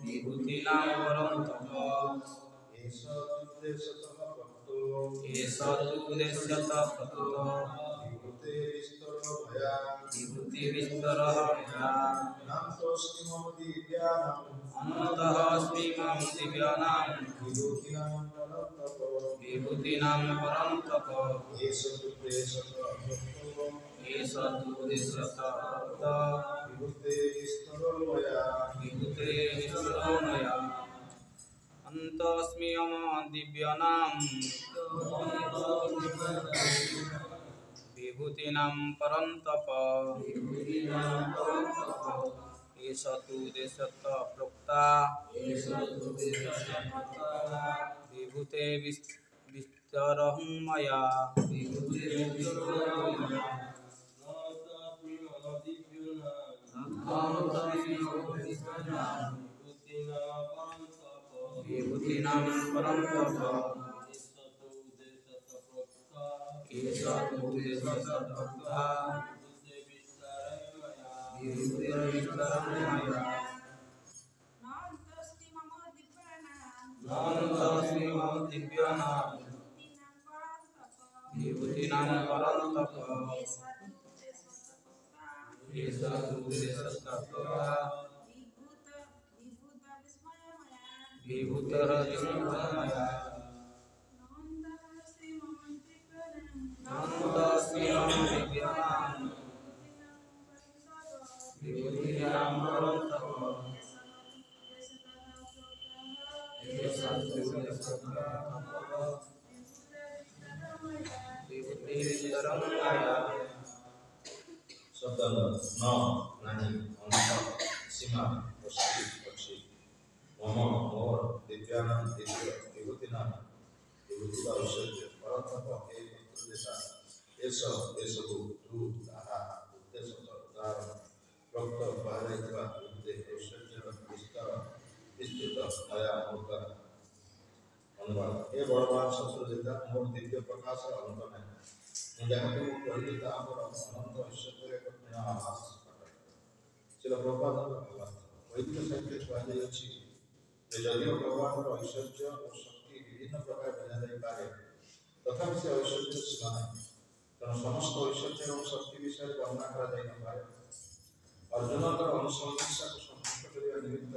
विभूतिनां परं तप एष तु देशतः प्रतो विभूतिविस्तरः मया अनन्तः अस्मि मम दिव्यानां विभूतिनां परं तप एष तु देशतः विभूतिविस्तरो मया अन्तस्मि मम दिव्यानां विभूतिनां परं तप एष तु देशतः प्रोक्ता विभूतिविस्तरः मया विभूतिनां परं तप एष तु देशतः प्रोक्ता विभूतिविस्तरः मया नान्तस्मि मम दिव्यानां विभूतिनां परं तप एष तु देशतः प्रोक्ता विभूतिविस्तरः मया नान्तस्मि मम दिव्यानां विभूतिनां परं तप एष तु देशतः विभूतिविस्तरः मया शब्द न नहीं अंत सीमा पक्षी पक्षी मम मोर दिव्यानां दिव्य विभूतिनां विभूति का ऐश्वर्य परतप हे पुत्रदेशा एष देशको तु ताहा उद्देश्य उदाहरण प्रोक्त कुहाଯାଇଥିବା विभूति ऐश्वर्यर विस्तृत मया मूर्ख अनुवाद हे बलवान शत्रुजिता मोर दिव्य प्रकाश अंत नहीं जहाँकि ମୁଁ କହିଲି ତା ଆମର ଅନନ୍ତ ଐଶ୍ୱର୍ଯ୍ୟର ଏକ କ୍ଷୀଣ ଆଭାସ ଶିଳ ପ୍ରପାତର ଆଭାସ ବୈଦିକ ସାହିତ୍ୟରେ କୁହାଯାଇଅଛି ଯେ ଯଦିଓ ଭଗବାନଙ୍କର ଐଶ୍ୱର୍ଯ୍ୟ ଓ ଶକ୍ତି ବିଭିନ୍ନ ପ୍ରକାର ବୁଝାଯାଇପାରେ ତଥାପି ସେ ଐଶ୍ୱର୍ଯ୍ୟ ସୀମା ନାହିଁ ତେଣୁ ସମସ୍ତ ଐଶ୍ୱର୍ଯ୍ୟ ଏବଂ ଶକ୍ତି ବିଷୟରେ ବର୍ଣ୍ଣନା କରାଯାଇନପାରେ ଅର୍ଜୁନଙ୍କର ଅନୁସନ୍ଧିଂସାକୁ ସନ୍ତୁଷ୍ଟ କରିବା ନିମିତ୍ତ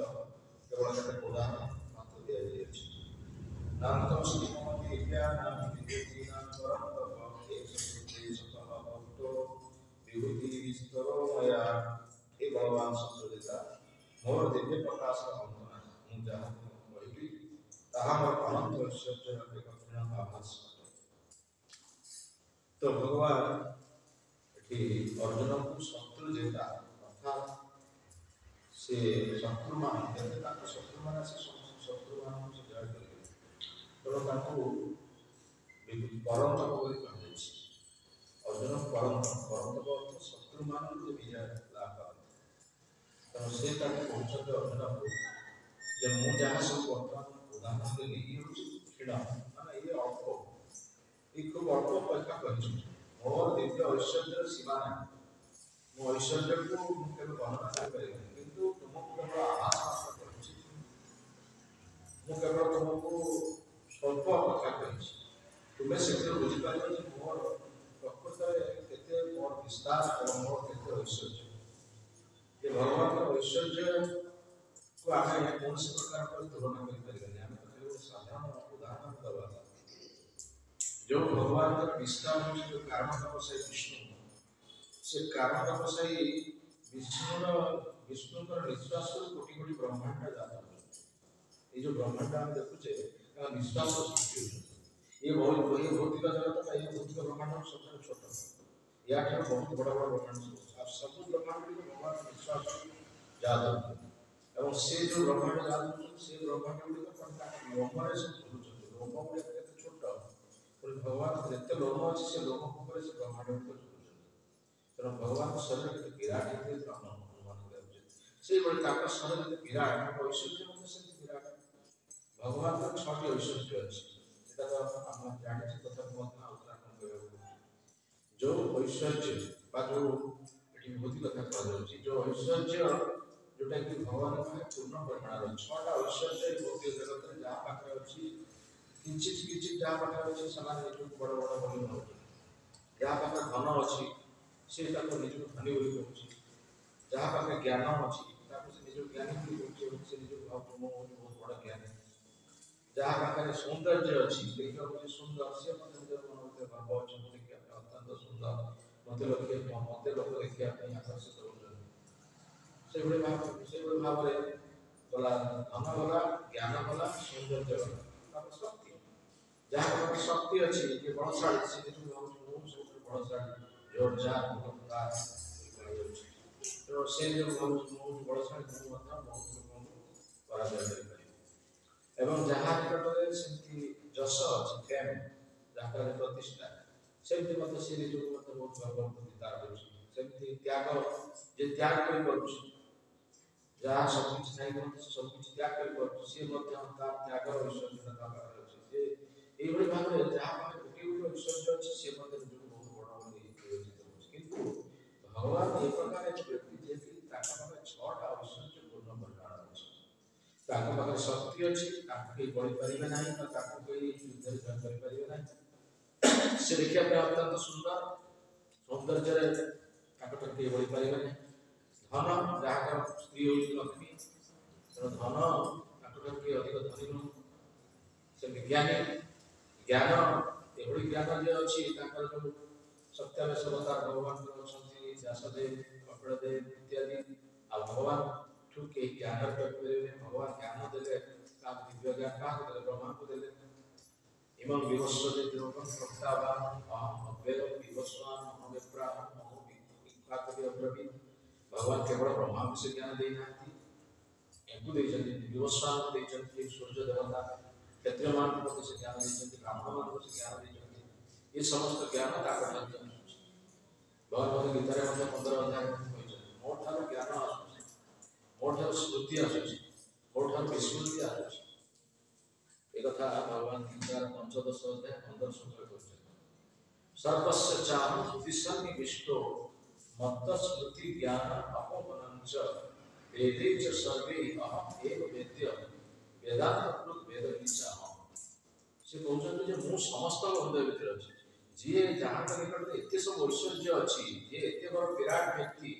କେବଳ କେତେକ ଉଦାହରଣ ମାତ୍ର ଦିଆଯାଇଅଛି ନାନ୍ତସ୍ମି ମମ ଦିବ୍ୟାନାଂ ବିଭୂତିନାଂ ପରଂ ତପ विभूतिविस्तरो मया हे भगवान शत्रुजिता मोर दिव्य प्रकाश अंत नहीं मु जहाँ कहली ताहा मोर अनंत ऐश्वर्य एक क्षीण आभास तो भगवान ये अर्जुन को शत्रुजिता अर्थात से शत्रु मान शत्रु मान से शत्रु मान से जय करेंगे तो परम तप अर्जुन परम परम शत्रु मान विजय लाभ तेणु से कहते अर्जुन को जे मुझे जहाँ सब बर्तमान उदाहरण देली ये क्षीण माने ये अल्प ये खूब अल्प अपेक्षा कर मोर दिव्य ऐश्वर्य सीमा ना मो ऐश्वर्य को केवल वर्णना कर किंतु तुमको केवल आभास मात्र कर केवल तुमको स्वल्प अपेक्षा कर तुम्हें शीघ्र बुझीपार मोर प्रकृत मोर विस्तार और मोर केते ऐश्वर्य ये भगवान ऐश्वर्य को आम कौन से प्रकार पर तुलना कर साधारण उदाहरण दबा जो भगवान का विस्तार जो कारण तपस्वी विष्णु से कारण तपस्वी विष्णुकर निश्वास कोटि कोटि ब्रह्मांड जाता ये जो ब्रह्मांड हम देखुचे निश्वास सृष्टि ये भौतिक जगत का ये भौतिक ब्रह्मांड सबसे छोटा या बहुत बड़ा बड़ा ब्रह्मांड सब ब्रह्मांड को भगवान विश्वास जाता एवं से जो ब्रह्मांड जाता से ब्रह्मांड गुड़िक लोमरे से लोम गुड़िक छोट भगवान जिते लोम अच्छे से लोम से ब्रह्मांड गुड़िक तेना भगवान शरीर विराट अनुमान से शरीर विराट ऐश्वर्य विराट भगवान छटी ऐश्वर्य अच्छी जानी तथा जो ऐश्वर्य जो विभूति कथा कह जो ऐश्वर्य जोटा कि भगवान पूर्ण परिमाण 6टा ऐश्वर्य भौतिक जगत में जहाँ पाखे अच्छी किंचित किंचित जहाँ पाखे अच्छी सामान निज बड़ बड़ बोली नौ जहाँ पाखे धन अच्छी से निज धनी बोली कहूँ जहाँ पाखे ज्ञान अच्छी से निज ज्ञानी बोली कहूँ से निज बहुत बड़ ज्ञानी जहाँ पाखे सौंदर्य अच्छी देखा सुंदर सी मन भाव अच्छे देखा अत्यंत सुंदर मत लोक देखा आकर्षित होते भाव में गला धन गला ज्ञान गला सौंदर्य गला शक्ति जहाँ शक्ति अच्छी ये बलशाली से सब बलशाली जोरदार तो से जो बहुत बलशाली बहुत पराजय एवं जहाँ निकटରେ ସେମିତି ଯଶ ଅଛି ଫେମ୍ ଯାହାର ପ୍ରତିଷ୍ଠା ସେମିତି ମଧ୍ୟ ସେ ନିଜକୁ ମଧ୍ୟ ବହୁତ ଗର୍ବ ତାର କରୁଛି ସେମିତି ତ୍ୟାଗ ଯେ ତ୍ୟାଗ କରିପାରୁଛି ଯାହା ସବୁ କିଛି ନାହିଁ ମଧ୍ୟ ସବୁ କିଛି ତ୍ୟାଗ କରିପାରୁଛି ସିଏ ମଧ୍ୟ ତାର ତ୍ୟାଗର ଐଶ୍ୱର୍ଯ୍ୟତା ତା ପାଖରେ ଅଛି ଯେ ଏଇଭଳି ଭାବରେ ଯାହା ପାଖରେ ଗୋଟିଏ ଗୋଟିଏ ଐଶ୍ୱର୍ଯ୍ୟ ଅଛି ସେ ମଧ୍ୟ ନିଜକୁ ବହୁତ ବଡ଼ ବୋଲି ବିବେଚିତ ହେଉଛି କିନ୍ତୁ ଭଗବାନ ଏ ପ୍ରକାର ଏକ ବ୍ୟକ୍ତି ଯିଏକି ତାଙ୍କ ପାଖରେ 6ଟା ଐଶ୍ୱର୍ଯ୍ୟ ପୂର୍ଣ୍ଣ ପରିମାଣ ଅଛି ताको पाखे शक्ति अच्छी ताको के बड़ी परिबे नाही और ताको कोई युद्ध जय कर परिबे नाही से देखिया पे अत्यंत सुंदर सौंदर्य रे ताको के बड़ी परिबे नाही धन जहाँ स्त्री होई लक्ष्मी तो धन ताको के अधिक धनी न से विज्ञानी ज्ञान एभली ज्ञान जे अछि ताकर जो सत्यावेश अवतार भगवान अछंती व्यासदेव कपिलदेव इत्यादि आ भगवान के ज्ञान भगवान ज्ञान देले का दिव्य ज्ञान का देले ब्रह्मा को देले इमं विवस्वते देवकं प्रत्यावान अहम अव्यय विवस्वान अहम विप्राण अहम विकातव्य अब्रवी भगवान केवल ब्रह्मा को से ज्ञान देना थी इनको दे जन विवस्वान को दे जन के सूर्य देवता क्षत्रियमान को से ज्ञान दे जन ब्राह्मण को से ज्ञान दे जन ये समस्त ज्ञान का प्रदान भगवान गीता रे मतलब 15 अध्याय में कहते मोठार ज्ञान मोठार स्मृति आसुची मोठार विस्मृति आसुची एक कथा भगवान गीतार 15 अध्याय 15 श्लोक कहते सर्वस्य चाहं दिशन्नि विष्टो मत्त स्मृति ज्ञान अपमनंच वेदे च सर्वे अहम एव वेद्य वेदांत कृत वेद विचार से कहउछन जे मु समस्त बंधु भितर अछि जे जहां निकट एते सब ऐश्वर्य अछि जे एते बड़ विराट व्यक्ति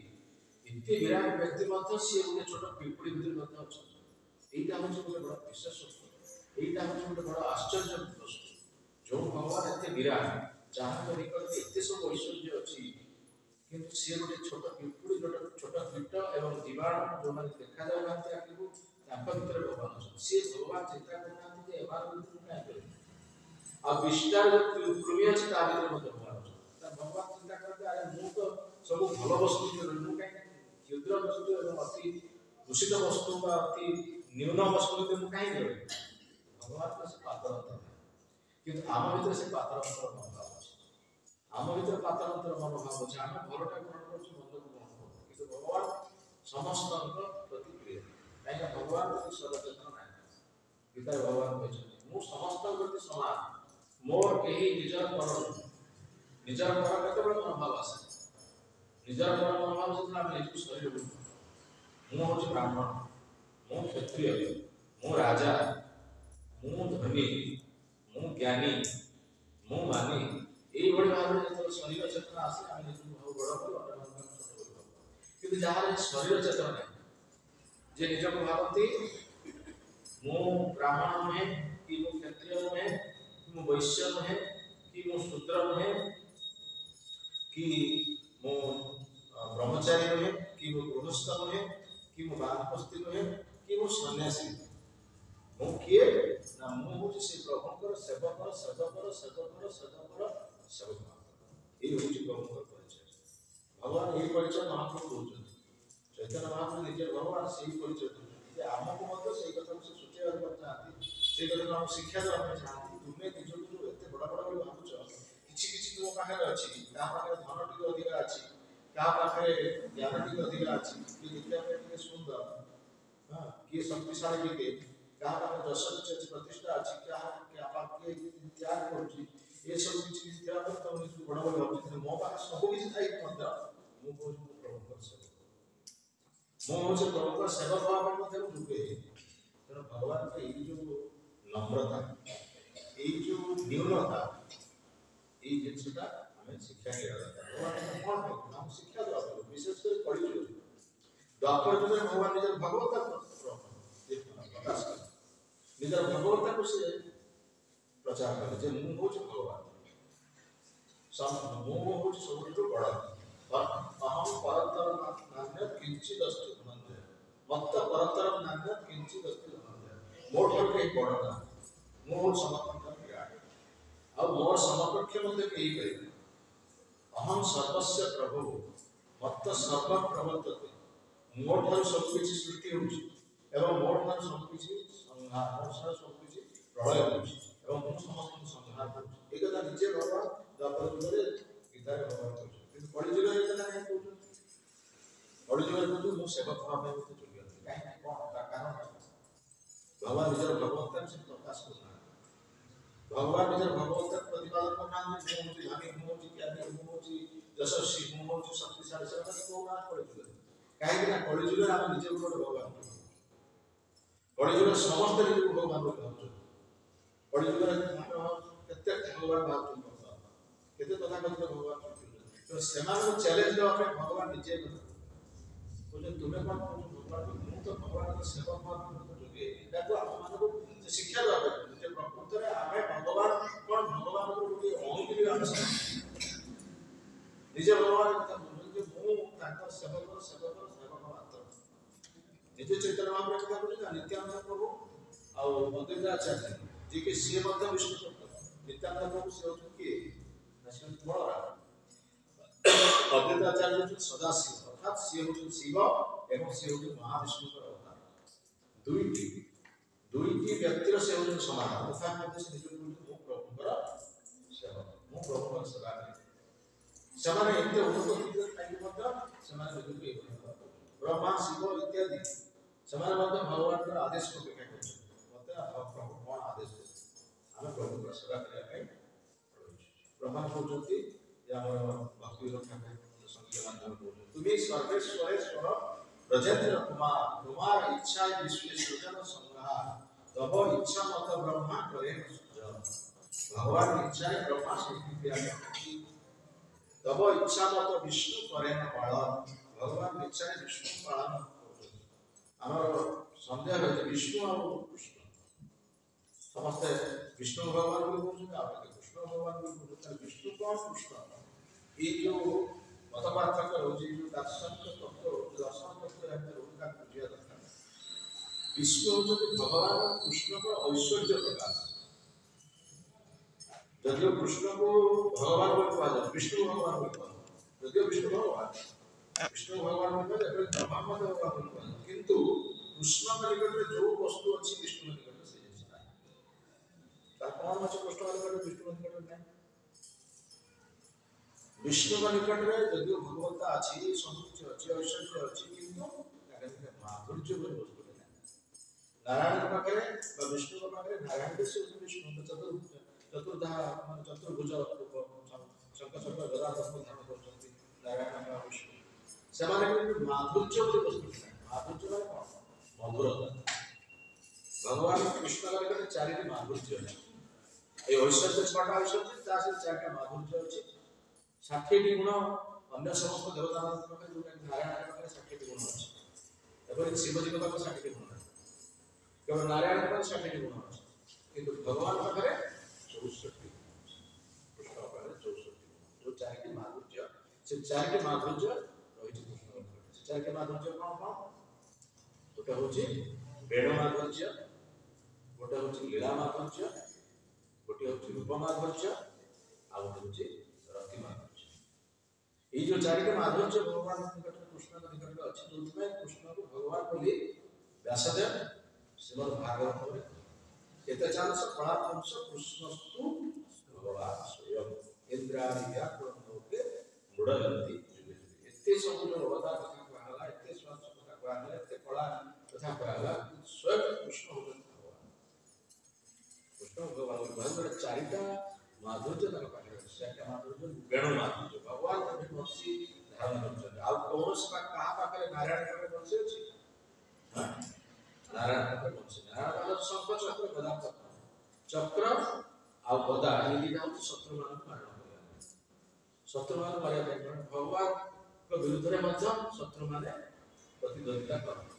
इतने विराट व्यक्ति मत सी गोटे छोट पिंपड़ी भितर मत अच्छा एटा हम गोटे बड़ विशेष एटा हम गोटे बड़ आश्चर्य वस्तु जो भगवान एते विराट जहां निकट एते सब ऐश्वर्य अछि किंतु सी गोटे छोट पिंपड़ी गोटे छोट कीट एवं जीवाणु जो माने देखा जाउ नांती आखिबु तांका भितर भगवान अछि सी भगवान चिंता करनांती जे एबार भितर काय करे आ विष्टा जो कृमि अछि ता भितर मत भगवान अछि ता भगवान चिंता करते अरे मु तो सब भल वस्तु मु काय क्षुद्र वस्तु एवं अति दूषित वस्तु का अति न्यून वस्तु के कहीं करे भगवान का से पात्र अंतर किंतु आम भीतर से पात्र अंतर मनोभाव अछि आम भीतर पात्र अंतर मनोभाव अछि आम भलटा ग्रहण करछु मंद को ग्रहण करछु किंतु भगवान समस्त प्रति प्रिय काहे भगवान प्रति सर्वचेतन नाही गीता भगवान कहछन मु समस्त प्रति समान मोर केही निजर पर केते बड़ मनोभाव आसे निजर पर मनोभाव से हम निज शरीर मु होछि ब्राह्मण मु क्षत्रिय मु राजा मु धनी मु ज्ञानी मु मानी एई बड़ भाव में शरीर चेतना आसे हम निज भाव बड़ को अन्य छोट करू किंतु जहार शरीर चेतना नहीं जे निज को भावती मु ब्राह्मण में कि मु क्षत्रिय में कि मु वैश्य में कि मु शूद्र में कि मु ब्रह्मचारी में कि मु गृहस्थ में कि मु वानप्रस्थी में कि मु सन्यासी मु किए ना मु होछि से प्रभुकर सेवकर सेवकर सेवकर सेवकर सेवक ए होछि प्रभुकर परिचय भगवान ए परिचय महाप्रभु होछन चैतन्य महाप्रभु निजे भगवान सेही परिचय देछन जे हमको मत सेही कथा से सोचेबार चाहती सेही कथा हम शिक्षा देबा चाहती तुमे निजको एते बड़ा बड़ा बोली भाबुछ किछि किछि तुम पाखरे अछि ता पाखरे धन टिक अधिकार अछि ता पाखरे ज्ञान टिक अधिकार अछि कि देखिया पे सुंदर हां कि शक्तिशाली टिके ता पाखरे जस अछि प्रतिष्ठा अछि क्या पाखरे त्याग करछि ए सब किछि त्याग कर तो निज बड़ा बड़ा भाबुछ मो पाखरे सब किछि थाई मत मु को प्रभु कर हूँ प्रभु सेवक हवा जोगे तेणु भगवान को ये जो नम्रता ये जो न्यूनता ये जिनसा आम शिक्षा भगवान कौन हम शिक्षा देवा विशेषकर पढ़ी द्वापर जुगे भगवान निज भगवता प्रकाश कर निज भगवता को से प्रचार कले मुझे भगवान हूँ सब बड़ अहम परतर नान्य किंचित अस्ति धनंजय मत परतर नान्य किंचित अस्ति धनंजय मोर ठार कहीं बड़ ना मोर समकक्ष विराट आ मोर समकक्ष मध्य कहीं करें अहम सर्वस्य प्रभु मत सर्व प्रवर्तते मोर ठार सब किछि सृष्टि होछि एवं मोर ठार सब किछि संहार मोर ठार सब किछि प्रलय होछि एवं मु समस्त संहार होछि ए कथा निजे भगवान द्वापर जुगे गीता रे भगवान कहछि पढ़ी जुगे ए कथा नहीं कहछि पढ़ी जुगे कहछि मु सेवक भाव में चली गई काहे कोन कारण भगवान निज भगवत्ता से प्रकाश करना भगवान निज भगवत्ता प्रतिपादन करना मैं मुझे धनी हूं मुझे ज्ञानी हूं मुझे यशस्वी हूं मुझे शक्तिशाली से को बात पढ़ी जुगे काहे कि ना पढ़ी जुगे हम निजे को भगवान पढ़ी जुगे समस्त निज को भगवान को कहछ पढ़ी जुगे केते भगवान भाव केते तथाकथित भगवान तो सेमान चैलेंज देवा पे भगवान निजे बोले तुम्हें कौन भगवान को तो भगवान के सेवक भाव जोगे एटा को हम मान को शिक्षा देवा पे जे प्रकृत रे आमे भगवान कौन भगवान को गोटे अणु भी हम निजे भगवान कथा बोल जे मु ताकर सेवक मात्र निजे चैतन्य महाप्रभु कथा बोले नित्यानंद प्रभु आ अद्वैत आचार्य जे के से मध्य विष्णु भक्त नित्यानंद प्रभु से होत कि नशिन बड़ा अद्वैत आचार्य जो सदाशिव अर्थात से होत शिव एवं से होत महाविष्णु का अवतार दुईटी व्यक्तिर से होत समान तथा मध्य से निज मु प्रभुकर सेवक मु प्रभुकर सेवा करी समान एते उपस्थित खाइ मध्य समान बिल्कुल एक ब्रह्मा शिव इत्यादि समान मध्य भगवान का आदेश को अपेक्षा करछन मते प्रभु कोन आदेश दे हम प्रभुकर सेवा करिया ब्रह्मा कहते भक्ति संगीत माध्यम तुम्हें सर्वेश्वरेश्वर ब्रजेंद्र कुमार इच्छा विश्व सृजन संहार तब इच्छा मत ब्रह्मा करे भगवान इच्छा ब्रह्मा सृष्टि क्रिया तब इच्छा मत विष्णु करे पालन भगवान इच्छा विष्णु पालन आमर संदेह है विष्णु और कृष्ण समस्त विष्णु भगवान को बोलते कृष्ण भगवान को बोलते विष्णु कौन कृष्ण ये जो मत पार्थक्य होची जो दार्शनिक तत्व दर्शन तत्व है उनका बुझिया दरकार विष्णु जो भगवान कृष्ण का ऐश्वर्य प्रकाश यदि कृष्ण को भगवान को कहा जाए विष्णु भगवान को कहा यदि विष्णु भगवान को कहा जाए ब्रह्मा भगवान को कहा किंतु कृष्ण के निकट में जो वस्तु अच्छी विष्णु के निकट में से जिनिस नहीं तार कौन अच्छे कृष्ण के निकट में विष्णु के निकट में नहीं विष्णु का निकट में यदि भगवत्ता अच्छी संतुष्टि अच्छी ऐश्वर्य अच्छी किंतु ताके माधुर्य बोली वस्तु नहीं नारायण के पाखरे बा विष्णु के पाखरे नारायण के से विष्णु चतुर्धा मान चतुर्भुज शंकर चक्र गदा पद्म ध्यान करछन्ति नारायण का विष्णु सेमाने के माधुर्य बोली वस्तु नहीं माधुर्य माने कोन मधुरता भगवान कृष्ण का निकट चारिटी माधुर्य है ए ऐश्वर्य छटा ऐश्वर्य ता से चारिटा माधुर्य अछि 60 गुण अन्य समस्त देवता मान पाखे जो नारायण के पाखे 60 गुण अछि एपरि शिवजी के पाखे 60 गुण अछि केवल नारायण के पाखे 60 गुण अछि किंतु भगवान पाखे 64 कृष्ण पाखे 64 जो चारिटी माधुर्य से चारिटी माधुर्य रहिछि कृष्ण से चारिटी माधुर्य कोन कोन गोटे होछि वेद माधुर्य गोटे होछि लीला माधुर्य गोटे होछि रूप माधुर्य आ गोटे होछि रति माधुर्य ये जो चारिटा माधुर्य भगवान निकट कृष्ण के निकट अछि जोतमे कृष्ण को भगवान बोली व्यासदेव श्रीमद् भागवत में एते चांस फलांश कृष्णस्तु भगवान स्वयं इंद्रादि व्याकुल होके मुड़लंती एते सब जो अवतार कथा कहला एते सब कथा कहला एते कला कथा कहला स्वयं कृष्ण होते भगवान कृष्ण भगवान चारिटा माधुर्य तक पाखे चारिटा माधुर्य वेणु माधुर्य भगवान के भक्ति धारण करछन आ कौन सा कहा पाखे नारायण के ବଂଶୀ ଅଛି ନାରାୟଣ ପାଖରେ ବଂଶୀ ନାରାୟଣ ପାଖରେ ଶଙ୍ଖ ଚକ୍ର ଗଦା ଚକ୍ର ଆଉ ଗଦା ଏ ଦୁଇଟା ହେଉଛି ଶତ୍ରୁମାନଙ୍କୁ ମାରଣ କରିବା ଶତ୍ରୁମାନଙ୍କୁ ମାରିବା ପାଇଁ ଭଗବାନଙ୍କ ବିରୁଦ୍ଧରେ ମଧ୍ୟ ଶତ୍ରୁମାନେ ପ୍ରତିଦ୍ୱନ୍ଦିତା କରନ୍ତି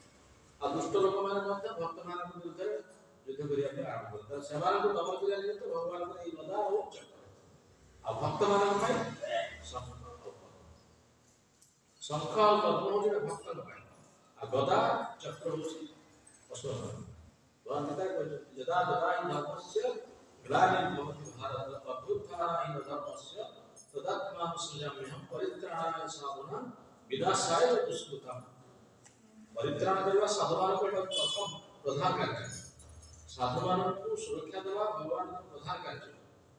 ଆଉ ଦୁଷ୍ଟ ଲୋକମାନେ ମଧ୍ୟ ଭକ୍ତମାନଙ୍କ ବିରୁଦ୍ଧରେ ଯୁଦ୍ଧ କରିବା ପାଇଁ ଆରମ୍ଭ କରନ୍ତି ସେମାନଙ୍କୁ ଦମନ କରିବା ନିମିତ୍ତ ଭଗବାନଙ୍କର ଏଇ ଗଦା ଆଉ ଚକ୍ର ଆଉ ଭକ୍ତମାନଙ୍କ ପାଇଁ ଶଙ୍ଖ ଆଉ ପଦ୍ମ ହେଉଛି ଭକ୍ତଙ୍କ ପାଇଁ ଆଉ ଗଦା ଚକ୍ର ହେଉଛି ଅସୁରମାନଙ୍କ ଭଗବାନ ଗୀତା କହିଛନ୍ତି ଯଦା ଯଦା ହିଁ ଧର୍ମସ୍ୟ ଗ୍ଲାନିଂ ଭବତି ଭାରତ ଅଭ୍ୟୁତ୍ଥାନାୟ ଧର୍ମସ୍ୟ ତଦାତ୍ମାଂ ସୃଜାମ୍ୟହଂ ପରିତ୍ରାଣାୟ ସାଧୁନାଂ ବିନାଶାୟ ଦୁଷ୍କୃତାଂ ପରିତ୍ରାଣ କରିବା ସାଧୁମାନଙ୍କ ପ୍ରଧାନ କାର୍ଯ୍ୟ ସାଧୁମାନଙ୍କୁ ସୁରକ୍ଷା ଦେବା ଭଗବାନଙ୍କ ପ୍ରଧାନ କାର୍ଯ୍ୟ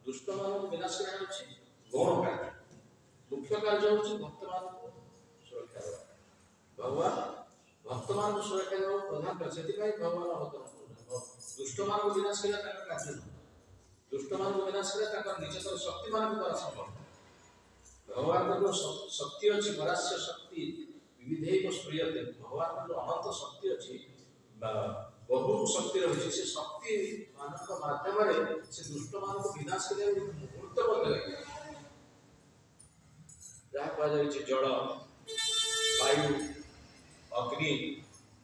ଦୁଷ୍ଟମାନଙ୍କୁ ବିନାଶ କରିବା ହେଉଛି ଗୌଣ କାର୍ଯ୍ୟ ମୁଖ୍ୟ କାର୍ଯ୍ୟ ହେଉଛି ଭକ୍ତମାନଙ୍କୁ ସୁରକ୍ଷା ଦେବା ଭଗବାନ ଭକ୍ତମାନଙ୍କୁ ସୁରକ୍ଷା ଦେବା ପ୍ରଧାନ କାର୍ଯ୍ୟ ସେଥିପାଇଁ ଭଗବାନ ଅବତରଣ କରୁଛନ୍ତି ଦୁଷ୍ଟମାନଙ୍କୁ ବିନାଶ କରିବା ତାଙ୍କର କାର୍ଯ୍ୟ ନୁହେଁ ଦୁଷ୍ଟମାନଙ୍କୁ ବିନାଶ କରିବା ତାଙ୍କର ନିଜର ଶକ୍ତିମାନଙ୍କ ଦ୍ୱାରା ସମ୍ଭବ ଭଗବାନଙ୍କର ଯେଉଁ ଶକ୍ତି ଅଛି ପରାସ୍ୟ ଶକ୍ତି ବିବିଧୈବ ସ୍ପ୍ରିୟତେ ଭଗବାନଙ୍କର ଯେଉଁ ଅନନ୍ତ ଶକ୍ତି ଅଛି ବହୁ ଶକ୍ତି ରହିଛି ସେ ଶକ୍ତି ମାନଙ୍କ ମାଧ୍ୟମରେ ସେ ଦୁଷ୍ଟମାନଙ୍କୁ ବିନାଶ କରିବା ମୁହୂର୍ତ୍ତ ମଧ୍ୟ ଲାଗିବ ଯାହା କୁହାଯାଇଛି ଜଳ ବାୟୁ ଅଗ୍ନି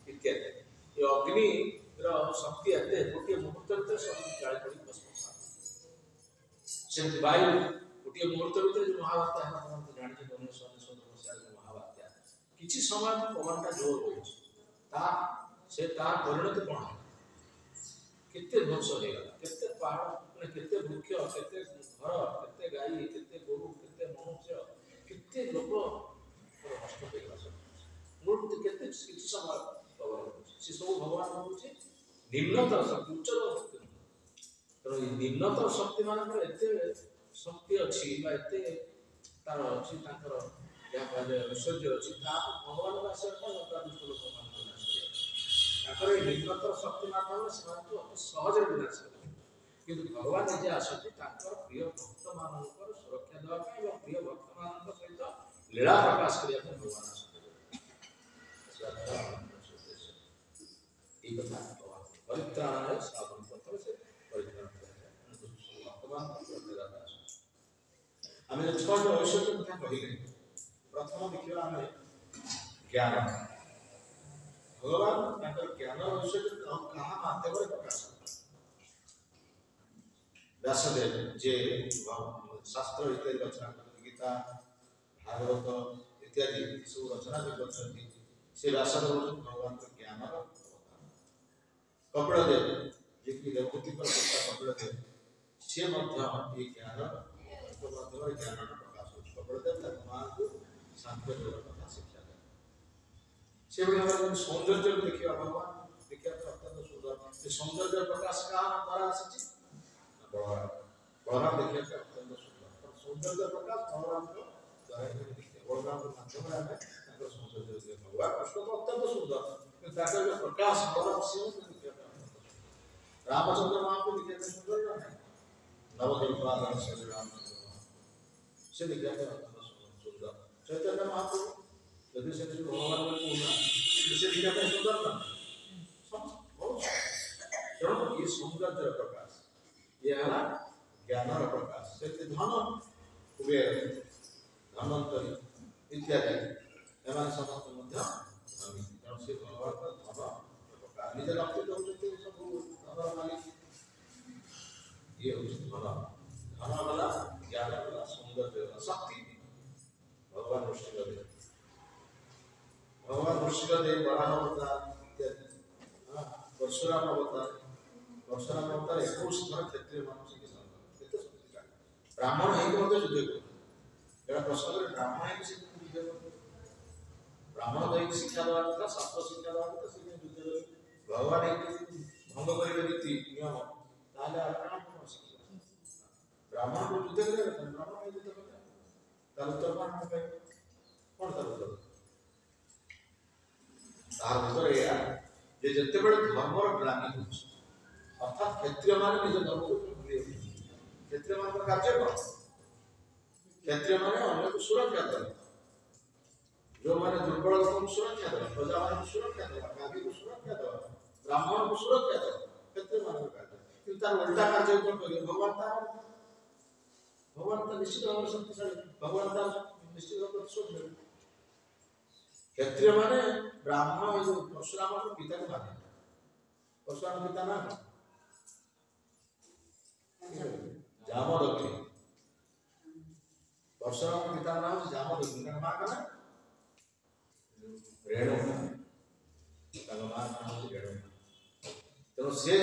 ଇତ୍ୟାଦି ଏ ଅଗ୍ନିର ଶକ୍ତି ଏତେ ଗୋଟିଏ ମୁହୂର୍ତ୍ତ ଭିତରେ ସବୁ ଜାଳି ପଡ଼ି ଭସ୍ମସାତ ସେମିତି ବାୟୁ ଗୋଟିଏ ମୁହୂର୍ତ୍ତ ଭିତରେ ଯେଉଁ ମହାବାତ୍ୟା ହେଲା ଆପଣ ଜାଣିଛନ୍ତି 1919 ମସିହାରେ ଯେଉଁ ମହାବାତ୍ୟା କିଛି ସମୟ ପବନଟା ଜୋର ହେଉଛି ତାର ପରିଣତି କ'ଣ ହେଲା କେତେ ଧ୍ୱଂସ ହେଇଗଲା କେତେ ପାହାଡ଼ ମାନେ କେତେ ବୃକ୍ଷ କେତେ ଘର କେତେ ଗାଈ କେତେ ଗୋରୁ କେତେ ମନୁଷ୍ୟ କେତେ ଲୋକ ନଷ୍ଟ ହେଇଗଲା ସବୁ କେତେ କିଛି ସମୟ ପବନ ହେଉଛି ସେ ସବୁ ଭଗବାନ ହେଉଛି ନିମ୍ନତର ଶକ୍ତି ଉଚ୍ଚତର ଶକ୍ତି ତେଣୁ ଏ ନିମ୍ନତର ଶକ୍ତି ମାନଙ୍କର ଏତେ ଶକ୍ତି ଅଛି ବା ଏତେ ତାର ଅଛି ତାଙ୍କର ଯାହା କୁହାଯାଏ ଐଶ୍ୱର୍ଯ୍ୟ ଅଛି ତାକୁ ଭଗବାନଙ୍କ ଆସିବା ପାଇଁ ଦୁଷ୍ଟ ଲୋକମାନଙ୍କୁ ନାଶ କରିବା ତାଙ୍କର ଏଇ ନିମ୍ନତର ଶକ୍ତି ମାଧ୍ୟମରେ ସେମାନଙ୍କୁ ଅତି ସହଜରେ ବିନାଶ କରିବେ କିନ୍ତୁ ଭଗବାନ ନିଜେ ଆସନ୍ତି ତାଙ୍କର ପ୍ରିୟ ଭକ୍ତମାନଙ୍କର ସୁରକ୍ଷା ଦେବା ପାଇଁ ଏବଂ ପ୍ରିୟ ଭକ୍ତମାନଙ୍କ ସହିତ ଲୀଳା ପ୍ରକାଶ କରିବା ପାଇଁ ଭଗବାନ ଆସନ୍ତି এই কথা পরিত্রাণায় সাধন প্রথমে সে পরিত্রাণ করা ভগবান আমি ছয়টি ঐশ্বর্য কথা কহিলে প্রথম দেখিবা আমি জ্ঞান ভগবান তাଙ୍କର ଜ୍ଞାନ ঐশ্বর্য କାହା ମାଧ୍ୟମରେ ପ୍ରକାଶ ବ୍ୟାସଦେବ ଯେ ଶାସ୍ତ୍ର ଇତ୍ୟାଦି ରଚନା କରିଛନ୍ତି ଗୀତା ଭାଗବତ ଇତ୍ୟାଦି ସବୁ ରଚନା ଯେ କରିଛନ୍ତି ସେ ବ୍ୟାସଦେବ ହେଉଛନ୍ତି ଭଗବାନଙ୍କ ଜ୍ଞାନର କପିଳଦେବ ଯିଏକି ଦେବଭୂତିଙ୍କର କର୍ତ୍ତା କପିଳଦେବ ସିଏ ମଧ୍ୟ ଏହି ଜ୍ଞାନ ମାଧ୍ୟମରେ ଜ୍ଞାନର ପ୍ରକାଶ ହେଉଛି କପିଳଦେବ ତାଙ୍କ ମାଆଙ୍କୁ ସାଂଖ୍ୟ ଯୋଗର କଥା ଶିକ୍ଷା ଦେଲେ ସେଭଳି ଭାବରେ ସୌନ୍ଦର୍ଯ୍ୟକୁ ଦେଖିବା ଭଗବାନ ଦେଖିବା ପାଇଁ ଅତ୍ୟନ୍ତ ସୁନ୍ଦର ସେ ସୌନ୍ଦର୍ଯ୍ୟ ପ୍ରକାଶ କାହା ଦ୍ୱାରା ଆସିଛି ବଳରାମ ଦେଖିବା ପାଇଁ ଅତ୍ୟନ୍ତ ସୁନ୍ଦର ସୌନ୍ଦର୍ଯ୍ୟ ପ୍ରକାଶ ବଳରାମଙ୍କ ଦ୍ୱାରା ଦେଖିବା ବଳରାମଙ୍କ ମାଧ୍ୟମରେ ଆମେ ତାଙ୍କର ସୌନ୍ଦର୍ଯ୍ୟ ଦେଖିବା ଭଗବାନ କୃଷ୍ଣ ତ ଅତ୍ୟନ୍ତ ସୁନ୍ଦର କିନ୍ତୁ ତାଙ୍କର ଯେଉଁ ପ୍ରକାଶ ବଳରାମ ସିଂହ ଦେଖିବା ପାଇଁ रामचंद्र महाप्रभु लिखे थे सुंदर ना है नवद्वीपाधर श्री रामचंद्र महाप्रभु से लिखे थे सुंदर चैतन्य महाप्रभु यदि से भगवान को पूर्ण से लिखे थे सुंदर ना बहुत तेणु ये सौंदर्य प्रकाश ये है ज्ञान प्रकाश से धन कुबेर धन्वंतरी इत्यादि एवं समस्त मध्य तेणु से भगवान का धन प्रकाश निज रक्त होते सब मालिक ये धन वाला ज्ञान वाला सौंदर्य वाला शक्ति भगवान ऋषिदेव बराह अवतार इत्यादि परशुराम अवतार 21 थर क्षत्रिय मानुष की संग ब्राह्मण है युद्ध कर प्रश्न ब्राह्मण है ब्राह्मण दैनिक शिक्षा देवा कथा शास्त्र शिक्षा देवा कथा से युद्ध भगवान एक भंग करेंगे नीति नियम ताले आराम को शिक्षा ब्राह्मण को युद्ध करेगा तो ब्राह्मण नहीं युद्ध करेगा तार उत्तर कौन है कौन तार उत्तर तार उत्तर या जे जत्ते बड़े धर्मर ग्लानि होछि अर्थात क्षत्रिय माने निज धर्म को भूली क्षत्रिय मान का कार्य कौन क्षत्रिय माने अन्य को सुरक्षा देना जो माने दुर्बल को सुरक्षा दो, प्रजा को सुरक्षा दो, गादी को सुरक्षा दो, ब्राह्मण को सुरक्षा दो, क्षत्रिय मान को कार्य। किंतु तार उल्टा कार्य कौन करे? भगवान तो निश्चित भाव शक्तिशाली, भगवान तो निश्चित भाव प्रतिशोध ले। क्षत्रिय माने ब्राह्मण जो परशुराम को पिता को माने, परशुराम पिता ना जामदग्नि, परशुराम पिता नाम जामदग्नि, का मां का रेणुका, तांग मां नाम रेणुका। तेणु से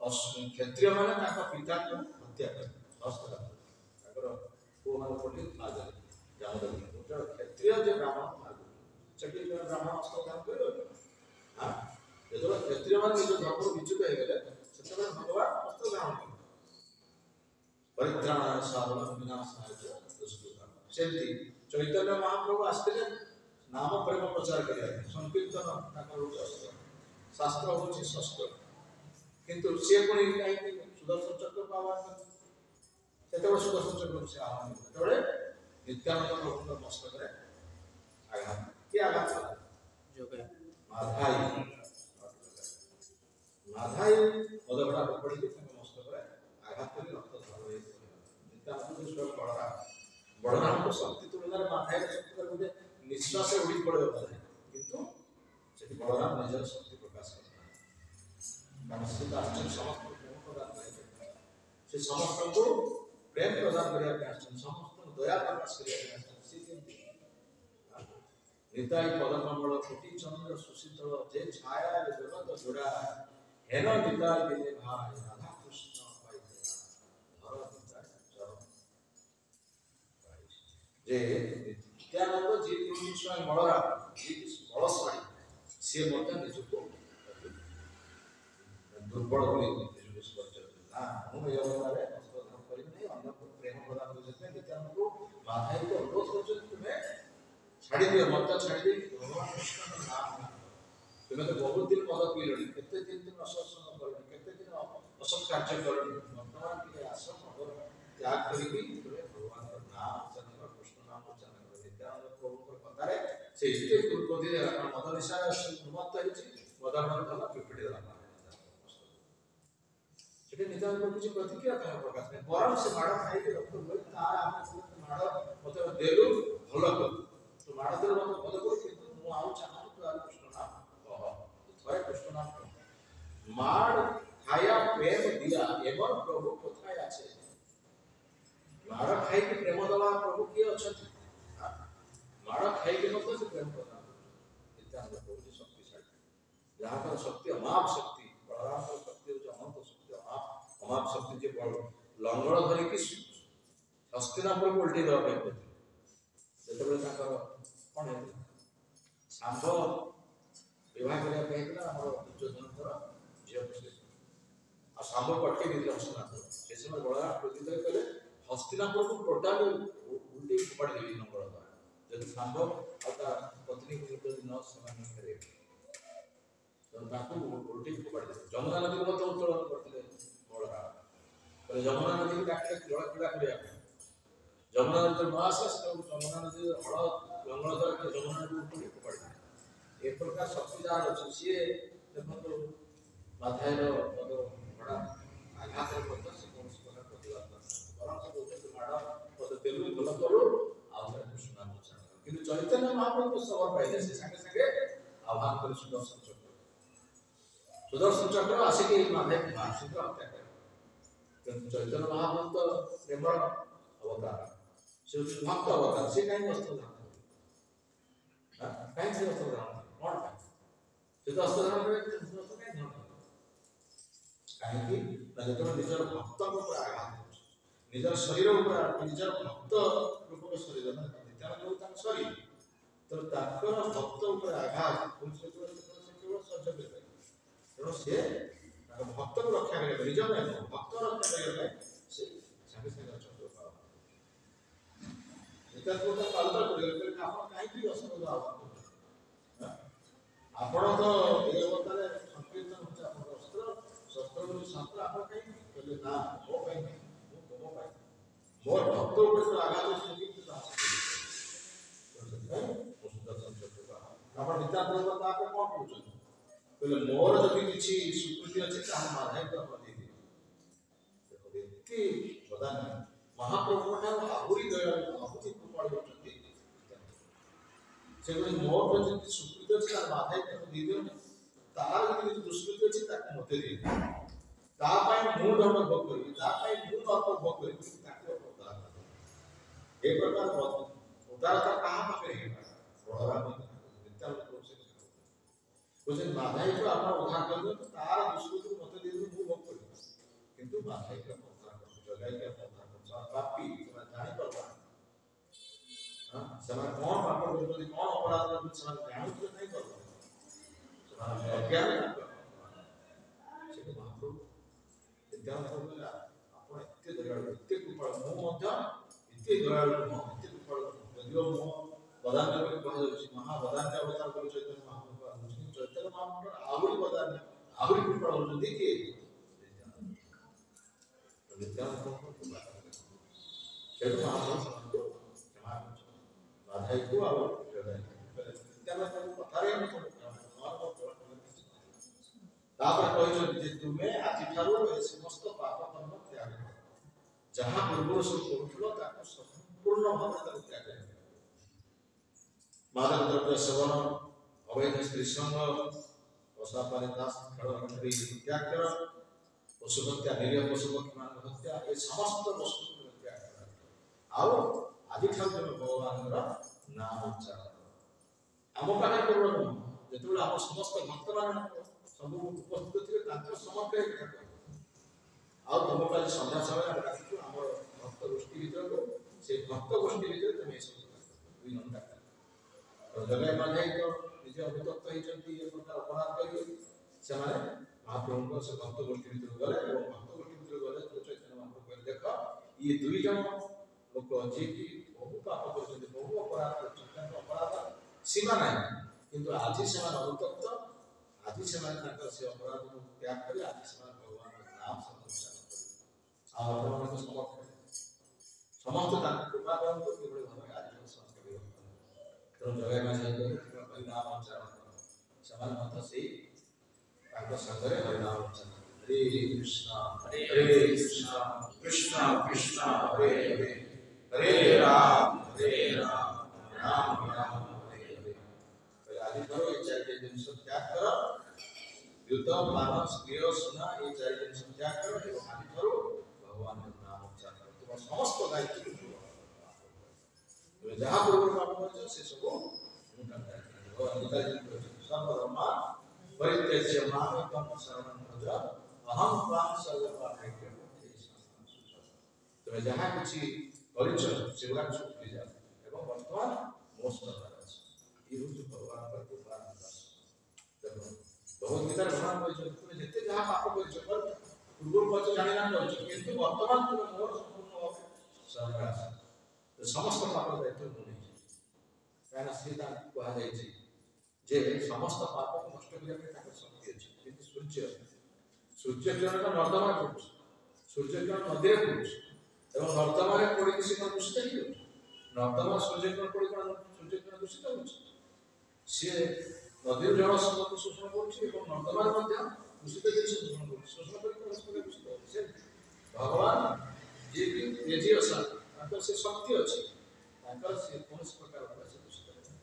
क्षत्रिय माने तांका पिता को हत्या कर हस्त कर को मान पड़े राजा जामदग्नि। तो क्षत्रिय जे ब्राह्मण मार चक्री जो ब्राह्मण हस्त काम करो। हां जो क्षत्रिय माने जो धर्म विच्युत हो गले सेतबे भगवान हस्त ग्रहण कर परित्राण साधन विनाशाय दुष्कृतम। सेमती चैतन्य महाप्रभु आस्ते नाम प्रेम प्रचार करिया संकीर्तन ताकर अस्त्र शास्त्र होछि शस्त्र, किंतु से कोनी काई सुदर्शन चक्र पावा सेतबे सुदर्शन चक्र से आह्वान तोड़े नित्यानंद प्रभु मस्तक रे आघात के आघात जो के माधाई माधाई पदबड़ा पकड़ी के मस्तक रे आघात करी रक्त धार होई नित्यानंद जो बड़रा बड़राम को शक्ति तुलना रे माधाई शक्ति कर बोले निश्वास से उड़ी पड़े होता है, किंतु सेठी बलराम निजर शक्ति प्रकाश करता है। से आश्चर्य समस्त प्रेम प्रदान करे, से समस्त को प्रेम प्रदान करिया के आश्चर्य समस्त दया प्रकाश करिया के आश्चर्य से केमती निताई पदकमल कोटि चंद्र सुशीतल जे छाया जगत जोड़ा हेन निताई दिने भाई राधा कृष्ण पाई धर निताई चरण जे नित्यानंद जी स्वयं बलरा जी बलशाली से मत निजको दुर्बल होई निजको स्पर्श ना हम ये अवतारे अस्त्र करि नहीं अन्य प्रेम प्रदान हो जाते नित्यानंद को माधाई को अनुरोध करते तुम्हें छाड़ी दियो मत छाड़ी दे भगवान कृष्ण का नाम तुम्हें तो बहुत दिन पद पीलणी केते दिन तुम असत्संग करनी केते दिन असत कार्य करनी वर्तमान के आश्रम भगवान त्याग करिबी तुम्हें भगवान का नाम उच्चारण कर कृष्ण नाम उच्चारण कर नित्यानंद प्रभु को पतारे से इते को दिले मद निशा मत हिची मदन धन पिपड़ी दला सेटे नित्यानंद कुछ प्रतिक्रिया कह प्रकाश में परम से माड़ खाई के रख बोल तार आपने माड़ मते देलु भलो कर तो माड़ देलु मते भलो कर किंतु मु आउ चाहू तो कृष्ण नाम कह थरे कृष्ण नाम कह माड़ खाया प्रेम दिया एवं प्रभु कोथाय আছে माड़ खाई के प्रेम दला प्रभु की अछति माड़ खाई के मत से प्रेम प्रदान नित्यानंद प्रभु की शक्तिशाली जहां पर शक्ति अमाप शक्ति बलराम को शक्ति जो अनंत शक्ति अमाप शक्ति जे बल लंगड़ धरि की हस्तिनापुर को उल्टी दवा पे जेतबे ताकर कोन है सांभ विवाह करिया कहला हमर दुर्योधनकर झियो से आ सांभ पटके दिले हस्तिनापुर से समय बलराम प्रतिदिन कले हस्तिनापुर को टोटल उल्टी पड़ गई लंगड़ द्वारा जब सांभ आता पत्नी को निकल न समान करे तो ताकू उल्टी पड़ गई जमुना नदी को तो उत्तोलन करते बलराम पर जमुना नदी के काटे जल क्रीड़ा करिया जमुना नदी तो महासास तो जमुना नदी हଳ लंगड़ द्वारा के जमुना नदी उल्टी पड़ गई एक प्रकार शक्ति जार अछि से देखो माथायर पद बड़ा आघात करता से कौन प्रकार प्रतिवाद परम से बोलते माड़ा पद तेलु भलो करो आ कृष्ण नाम उच्चारण किंतु चैतन्य महाप्रभु को सबर पाइले से संगे संगे आह्वान कर सुदर्शन चक्र आसे के माथे शीघ्र हत्या करे किंतु चैतन्य महाप्रभु तो प्रेम अवतार से भक्त अवतार से कहीं वस्त्र धारण हां कहीं से वस्त्र धारण कौन पाए से तो वस्त्र धारण करे वस्त्र कहीं धारण कहीं कि ना जब निजर भक्त को ऊपर आघात निजर शरीर ऊपर निजर भक्त रूप के शरीर ना नित्यानंद तांग शरीर तो ताकर भक्त ऊपर आघात पुरुष से केवल सह्य करे तेणु से भक्त को रक्षा करेगा निज में भक्त रक्षा करेगा से संगे संगे चक्र पाव इतना को तो काल तक करेगा आप काहे की असर आवा आपण तो ये अवतारे संकीर्तन होता अपन अस्त्र शस्त्र को शास्त्र आप काहे बोले ना वो काहे वो पाए मोर भक्त ऊपर आघात से की तो ଆପଣ ନିତ୍ୟାନ୍ତ ତାପରେ କ'ଣ କହୁଛନ୍ତି କହିଲେ ମୋର ଯଦି କିଛି ସ୍ୱୀକୃତି ଅଛି ତାହେଲେ ମାଧାଇକୁ ଆପଣ ଦେଇଦେବେ। ଦେଖନ୍ତୁ ଏତେ ପ୍ରଧାନ ମହାପ୍ରଭୁ ଠାରୁ ଆହୁରି ଦୟାଳୁ ଆହୁରି କୃପାଳୁ ଅଛନ୍ତି। ସେ କହିଲେ ମୋର ଯଦି ସ୍ୱୀକୃତି ଅଛି ତାହେଲେ ମାଧାଇକୁ ତାକୁ ଦେଇଦିଅନ୍ତୁ, ତାର ଯଦି କିଛି ଦୁଷ୍କୃତି ଅଛି ତାକୁ ମୋତେ ଦେଇଦିଅ, ତା ପାଇଁ ମୁଁ ଦଣ୍ଡ ଭୋଗ କରିବି, ତା ପାଇଁ ମୁଁ ପାପ ଭୋଗ କରିବି, ତାକୁ ଉଦ୍ଧାର କରିବି। ଏ ପ୍ରକାର ଉଦାରତା କାହା ପାଖରେ ହେଇପାରେ? ମାଧାଇକୁ ଆପଣ ଉଦ୍ଧାର କରିଦିଅନ୍ତୁ, ତାର ଦୁଷ୍କୃତିକୁ ମୋତେ ଦେଇଦିଅନ୍ତୁ, ମୁଁ ଭୋଗ କରିବି। କିନ୍ତୁ ମାଧାଇକୁ ଆପଣ ଉଦ୍ଧାର କରନ୍ତୁ, ଜଗାଇକି ଆପଣ ଉଦ୍ଧାର କରନ୍ତୁ। ସେମାନେ ପାପୀ, ସେମାନେ ଜାଣିପାରୁନାହାନ୍ତି ସେମାନେ କ'ଣ ପାପ କରୁଛନ୍ତି, କ'ଣ ଅପରାଧ କରୁଛନ୍ତି, ସେମାନେ ଜାଣୁଥିଲେ ନାହିଁ କରୁଛନ୍ତି, ସେମାନେ ଅଜ୍ଞାନ। ସେଠି ମହାପ୍ରଭୁ କହିଲା ଆପଣ ଏତେ ଦୟାଳୁ ଏତେ କୃପାଳୁ, ମୁଁ ମଧ୍ୟ ଏତେ ଦୟାଳୁ ନୁହଁ, ଏତେ କୃପାଳୁ ନୁହଁ। ଯଦିଓ ମୁଁ ବଦାନ୍ୟ ବୋଲି କୁହାଯାଉଛି, ମହାବଦାନ୍ୟ ଅବତାର କରି ଚୈତନ୍ୟ ମହାପ୍ରଭୁ କୁହାଯାଉଛି, କିନ୍ତୁ ଚୈତନ୍ୟ ମହାପ୍ରଭୁ ଆହୁରି ବଦାନ୍ୟ ଆହୁରି କୃପାଳୁ ହେଉଛନ୍ତି କିଏ? ସେଠୁ ମହାପ୍ରଭୁ ସେମାନଙ୍କୁ କ୍ଷମା କରୁଛନ୍ତି, ମାଧାଇକୁ ଆଉ କଥାରେ ତାପରେ କହିଛନ୍ତି ଯେ ତୁମେ ଆଜିଠାରୁ ଏ ସମସ୍ତ ପାପ କର୍ମ ତ୍ୟାଗ କର, ଯାହା ପୂର୍ବରୁ ସବୁ କରୁଥିଲ ତାକୁ ସମ୍ପୂର୍ଣ୍ଣ ଭାବରେ ତାକୁ ତ୍ୟାଗ କର। ମାଦକ ଦ୍ରବ୍ୟ ସେବନ, ଅବୈଧ ସ୍ତ୍ରୀ ସଙ୍ଗ, ଅସାପାରେ ଦାସ ଖେଳ ତ୍ୟାଗ କର, ପଶୁ ହତ୍ୟା, ନିରୀହ ପଶୁ ପକ୍ଷୀମାନଙ୍କ ହତ୍ୟା, ଏ ସମସ୍ତ ବସ୍ତୁ ତ୍ୟାଗ କର। ଆଉ ଆଜିଠାରୁ ତୁମେ ଭଗବାନଙ୍କର ନାମ ଉଚ୍ଚାରଣ କର। ଆମ ପାଖରେ କେବଳ ନୁହଁ, ଯେତେବେଳେ ଆମ ସମସ୍ତ ଭକ୍ତମାନେ ସବୁ ଉପସ୍ଥିତ ଥିବେ ତାଙ୍କ ସମର୍ଥରେ କଥା କହିବେ। ଆଉ ତୁମ କାଲି ସନ୍ଧ୍ୟା ସମୟରେ ଆମେ ଡାକିଛୁ ଆମର ଭକ୍ତ ଗୋଷ୍ଠୀ ଭିତରକୁ, ସେଇ ଭକ୍ତ ଗୋଷ୍ଠୀ ଭିତରେ ତୁମେ ଏସବୁ 2 ଘଣ୍ଟା ଜଗାଇ ମାଧାଇ ତ ନିଜେ ଅଭିତପ୍ତ ହେଇଛନ୍ତି ଏ ପ୍ରକାର ଅପରାଧ କରି, ସେମାନେ ମହାପ୍ରଭୁଙ୍କ ସେ ଭକ୍ତ ଗୋଷ୍ଠୀ ଭିତରକୁ ଗଲେ ଏବଂ ଭକ୍ତ ଗୋଷ୍ଠୀ ଭିତରକୁ ଗଲେ ଚୈତନ୍ୟ ମହାପ୍ରଭୁ କହିଲେ ଦେଖ ଇଏ 2 ଜଣ ଲୋକ ଯିଏକି ବହୁ ପାପ କରିଛନ୍ତି, ବହୁ ଅପରାଧ କରିଛନ୍ତି, ତାଙ୍କ ଅପରାଧ ସୀମା ନାହିଁ, କିନ୍ତୁ ଆଜି ସେମାନେ ଅନୁତପ୍ତ, ଆଜି ସେମାନେ ତାଙ୍କର ସେ ଅପରାଧକୁ ତ୍ୟାଗ କରି ଆଜି ସେମାନେ ଭଗବାନଙ୍କ ନାମ ଉଚ୍ଚାରଣ କରିବେ। ଆଉ ଆପଣମାନଙ୍କ ସମର୍ଥନ ସମସ୍ତେ ତାଙ୍କ କୃପା କରନ୍ତୁ, କିଭଳି ଭାବରେ ଆଜି ସମସ୍ତ ବିରୋଧ ତେଣୁ ଜଗାଇ ମାଝି ହରିନାମ ଉଚ୍ଚାରଣ କର। ସେମାନେ ମଧ୍ୟ ସେଇ ତାଙ୍କ ସାଙ୍ଗରେ ହରିନାମ ଉଚ୍ଚାରଣ ହରେ କୃଷ୍ଣ କୃଷ୍ଣ କୃଷ୍ଣ ହରେ ହରେ ହରେ ରାମ ରାମ ରାମ ହରେ ହରେ। ଆଜିଠାରୁ ଏ 4ଟି ଜିନିଷ ତ୍ୟାଗ କର, ଯୁଦ୍ଧ ମାନ ସ୍ତ୍ରୀୟ ସୁନା ଏ 4 ଜିନିଷ ତ୍ୟାଗ କର ଏବଂ ଆଜିଠାରୁ ଭଗବାନଙ୍କ ନାମ ଉଚ୍ଚାରଣ କର। ତୁମ ସମସ୍ତ ଦାୟିତ୍ୱ ତୁମେ ଯାହା ପୂର୍ବରୁ ପାପ କରିଛ ସେ ସବୁ ସର୍ବଧର୍ମା ପରିତ୍ୟଜ୍ୟ ମାମେକଂ ଶରଣଂ ଭଜ ଅହଂ ତ୍ୱାଂ ସର୍ବପାପେଭ୍ୟଃ ତୁମେ ଯାହା କିଛି କରିଛ ସେଗୁଡ଼ାକ ସବୁ ଭୁଲିଯାଅ ଏବଂ ବର୍ତ୍ତମାନ ମୋ ଶରଣରେ ଆସ। ଇଏ ହେଉଛି ଭଗବାନଙ୍କର କୃପା। ବହୁତ ଗୀତାରେ ଭଗବାନ କହିଛନ୍ତି ତୁମେ ଯେତେ ଯାହା ପାପ କରିଛ ପୂର୍ବରୁ କରିଛ ଜାଣିନା କରିଛ, କିନ୍ତୁ ବର୍ତ୍ତମାନ ତୁମେ ମୋର ସମ୍ପୂର୍ଣ୍ଣ ଶରଣରେ ଆସ। ସମସ୍ତ ପାପ ଦାୟିତ୍ୱ ମୁଁ ନେଇଛି, କାରଣ ସେ ତାଙ୍କୁ କୁହାଯାଇଛି ଯେ ସମସ୍ତ ପାପକୁ ନଷ୍ଟ କରିବା ପାଇଁ ତାଙ୍କର ଶକ୍ତି ଅଛି। କିନ୍ତୁ ସୂର୍ଯ୍ୟ କିରଣ ନର୍ଦ୍ଦମାରେ ପଡ଼ୁଛି, ସୂର୍ଯ୍ୟ କିରଣ ନଦୀରେ ପଡ଼ୁଛି ଏବଂ ନର୍ଦ୍ଦମାରେ ପଡ଼ିକି ସେ କ'ଣ ଦୂଷିତ ହେଇଯାଉଛି? ନର୍ଦ୍ଦମା ସୂର୍ଯ୍ୟ କିରଣ ପଡ଼ି କ'ଣ ସୂର୍ଯ୍ୟ କିରଣ ଦୂଷିତ ହେଉଛି? ସିଏ ନଦୀର ଜଳ ସମୁଦ୍ର ଶୋଷଣ କରୁଛି ଏବଂ ନର୍ଦ୍ଦମାରେ ମଧ୍ୟ ଦୂଷିତ ଜିନିଷ ଶୋଷଣ କରୁଛି, ଶୋଷଣ କରି ପରସ୍ପର ଦୂଷିତ ହେଉଛି। ସେ ଭଗବାନ ଯିଏକି ତେଜୀୟସା ତାଙ୍କର ସେ ଶକ୍ତି ଅଛି, ତାଙ୍କର ସେ କୌଣସି ପ୍ରକାର ସେ ଦୂଷିତ ନାହିଁ।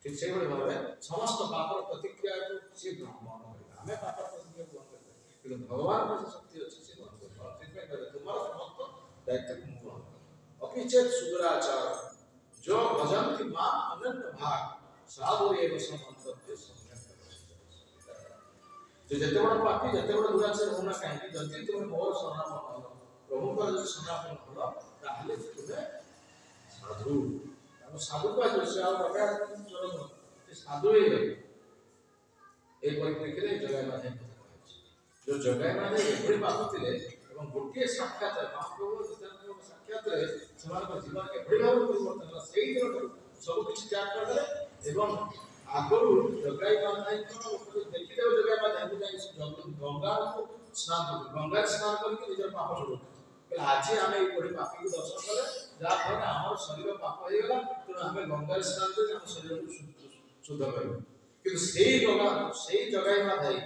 ଠିକ୍ ସେଇଭଳି ଭାବରେ ସମସ୍ତ ପାପର ପ୍ରତିକ୍ରିୟାକୁ ସିଏ ଗ୍ରହଣ କରିବେ। ଆମେ ପାପ ପ୍ରତିକ୍ରିୟା ଗ୍ରହଣ କରିପାରିବା, କିନ୍ତୁ ଭଗବାନଙ୍କର ସେ ଶକ୍ତି ଅଛି ସେ ଗ୍ରହଣ କରିବ। ସେଥିପାଇଁ କହିଲେ ତୁମର ସମସ୍ତ ଦାୟିତ୍ୱକୁ ମୁଁ ଗ୍ରହଣ କରିବି। ଅପିଚେତ୍ ସୁଦୁରାଚାର ଯୋ ଭଜନ୍ତି ମା ଅନନ୍ୟ ଭାଗ ସାଧୁ ଏବ ସମନ୍ତବ୍ୟ ଯେ ଯେତେ ବଡ଼ ପାପୀ ଯେତେ ବଡ଼ ଦୁରାଚାର ହେଉନା କାହିଁକି, ଯଦି ତୁମେ ମୋର ଶରଣାପନ୍ନ ହେଲ, ପ୍ରଭୁଙ୍କର ଯଦି ଶରଣାପନ୍ନ ହେଲ, ତାହେଲେ ତୁମେ ସାଧୁ। ତାଙ୍କୁ ସାଧୁ କୁହାଯିବ, ସେ ଆଉ ଚୋର ନୁହଁ, ସେ ସାଧୁ ହେଇଗଲେ। এই পরিপ্রেক্ষিতে জগাই মাঝে কথা কুହାଯାଇଛି। ଯେଉଁ ଜଗାଇ ମାନେ ଏଭଳି ଭାବୁଥିଲେ ଏବଂ ଗୋଟିଏ ସାକ୍ଷାତ ମହାପ୍ରଭୁ ନିତ୍ୟାନନ୍ଦଙ୍କ ସାକ୍ଷାତରେ ସେମାନଙ୍କ ଜୀବନ ଏଭଳି ଭାବରେ ପରିବର୍ତ୍ତନ ହେଲା, ସେଇ ଦିନଠାରୁ ସବୁ କିଛି ତ୍ୟାଗ କରିଦେଲେ ଏବଂ ଆଗରୁ ଜଗାଇ ମାଧାଇଙ୍କ ଦେଖିଦେବେ ଜଗାଇ ମାଧାଇଙ୍କୁ ଯାଇ ଗଙ୍ଗାକୁ ସ୍ନାନ କରୁ, ଗଙ୍ଗାରେ ସ୍ନାନ କରିକି ନିଜର ପାପ ଛଡ଼ଉଥିଲେ। ଆଜି ଆମେ ଏଇଭଳି ପାପୀକୁ ଦର୍ଶନ କଲେ ଯାହାଫଳରେ ଆମର ଶରୀର ପାପ ହେଇଗଲା, ତେଣୁ ଆମେ ଗଙ୍ଗାରେ ସ୍ନାନ କରି ଆମ ଶରୀରକୁ शुद्ध कर कि सेई जगाई माधाई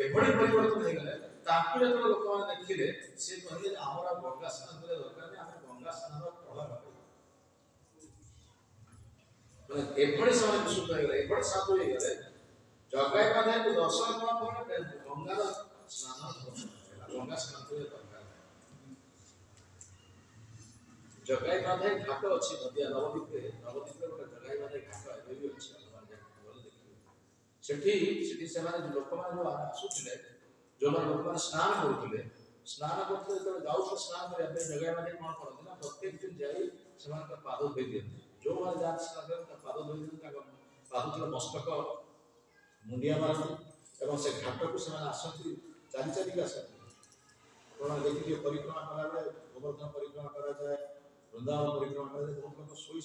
एभଳି परिवर्तन हे गले ताकि जो लोक माने देखिले से कहले हमरा गंगा स्नान करे दरकार नै हम गंगा स्नान प्रभाव माने एभଳି समय शुद्ध हे गले एभଳି साधु हे गले जगाई माधाई को दर्शन करबा पर गंगा स्नान करे दरकार जगाई माधाई घाट अछि नदिया नवद्वीप गोटे जगाई माधाई घाट एबे भी अछि भगवान बोल देखियो सेठी से माने लोक माने जो आसुथिले जो लोक माने स्नान करते तो जाऊ स्नान करे जगाई माधाई कोन करते ना प्रत्येक दिन जाई समान का पाद धोई दियंती जो माने जा स्नान करे पाद धोई दियंती पाद के मस्तक मुंडिया मारती एवं से घाट को समान आसंती चाली चाली का आसंती कोन देखि परिक्रमा करा बेले गोवर्धन परिक्रमा करा जाए वृंदावन परिक्रमा करे तो लोग सोई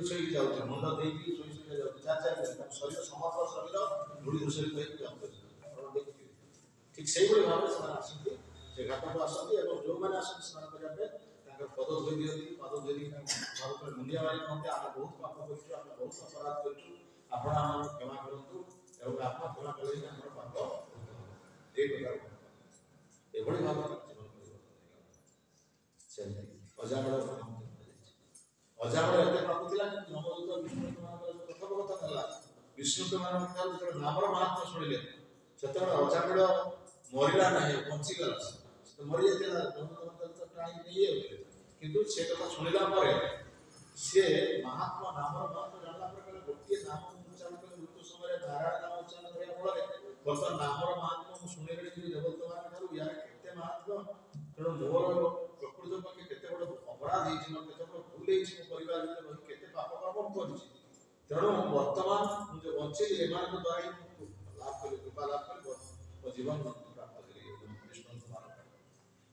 सोई जाउते मुंडा देकी सोई जाउते चार शरीर समग्र शरीर मुड़ी दूसरी कहि जाउते और देखि ठीक सेही बळे भाव से आसंती से घाट को आसंती और जो माने आसंती स्नान करिया पे ताकर पद धोई दियंती पद धोई भारत मुंडिया वाली कहते आप बहुत पाप करछु आप बहुत अपराध करछु आपण हम क्षमा करंतु एवं आत्मा क्षमा कले हमर पाप एक प्रकार एभଳି भाव जीवन परिवर्तन सेंती अजामळ एते प्रकृतिला नमोदूत विष्णु मान कथोपकथन होला विष्णु मान जो नामर महात्मा सुनिले सेते अजामळ मरिला नाही बंची गला से मरि जेतेला नमोदूत प्राणी नहीं होले किंतु से कथा सुनिला परे से महात्मा नामर महत्व जानला पर गोटे नाम उच्चारण कर मृत्यु समय नारायण नाम उच्चारण करिया फଳରେ बर्तमान नामर महात्मा सुनिले कि देवता मान थारु यार केते महात्मा तेणु मोर प्रकृत पक्षे केते बड़ अपराध होइछि मोर केते बड़ भूल होइछि मो परिवार भितर रहि केते पाप कर्म करछि तेणु वर्तमान जो बंचे एमान को द्वारा लाभ करे कृपा लाभ करे और जीवन मुक्ति प्राप्त करे विष्णु मान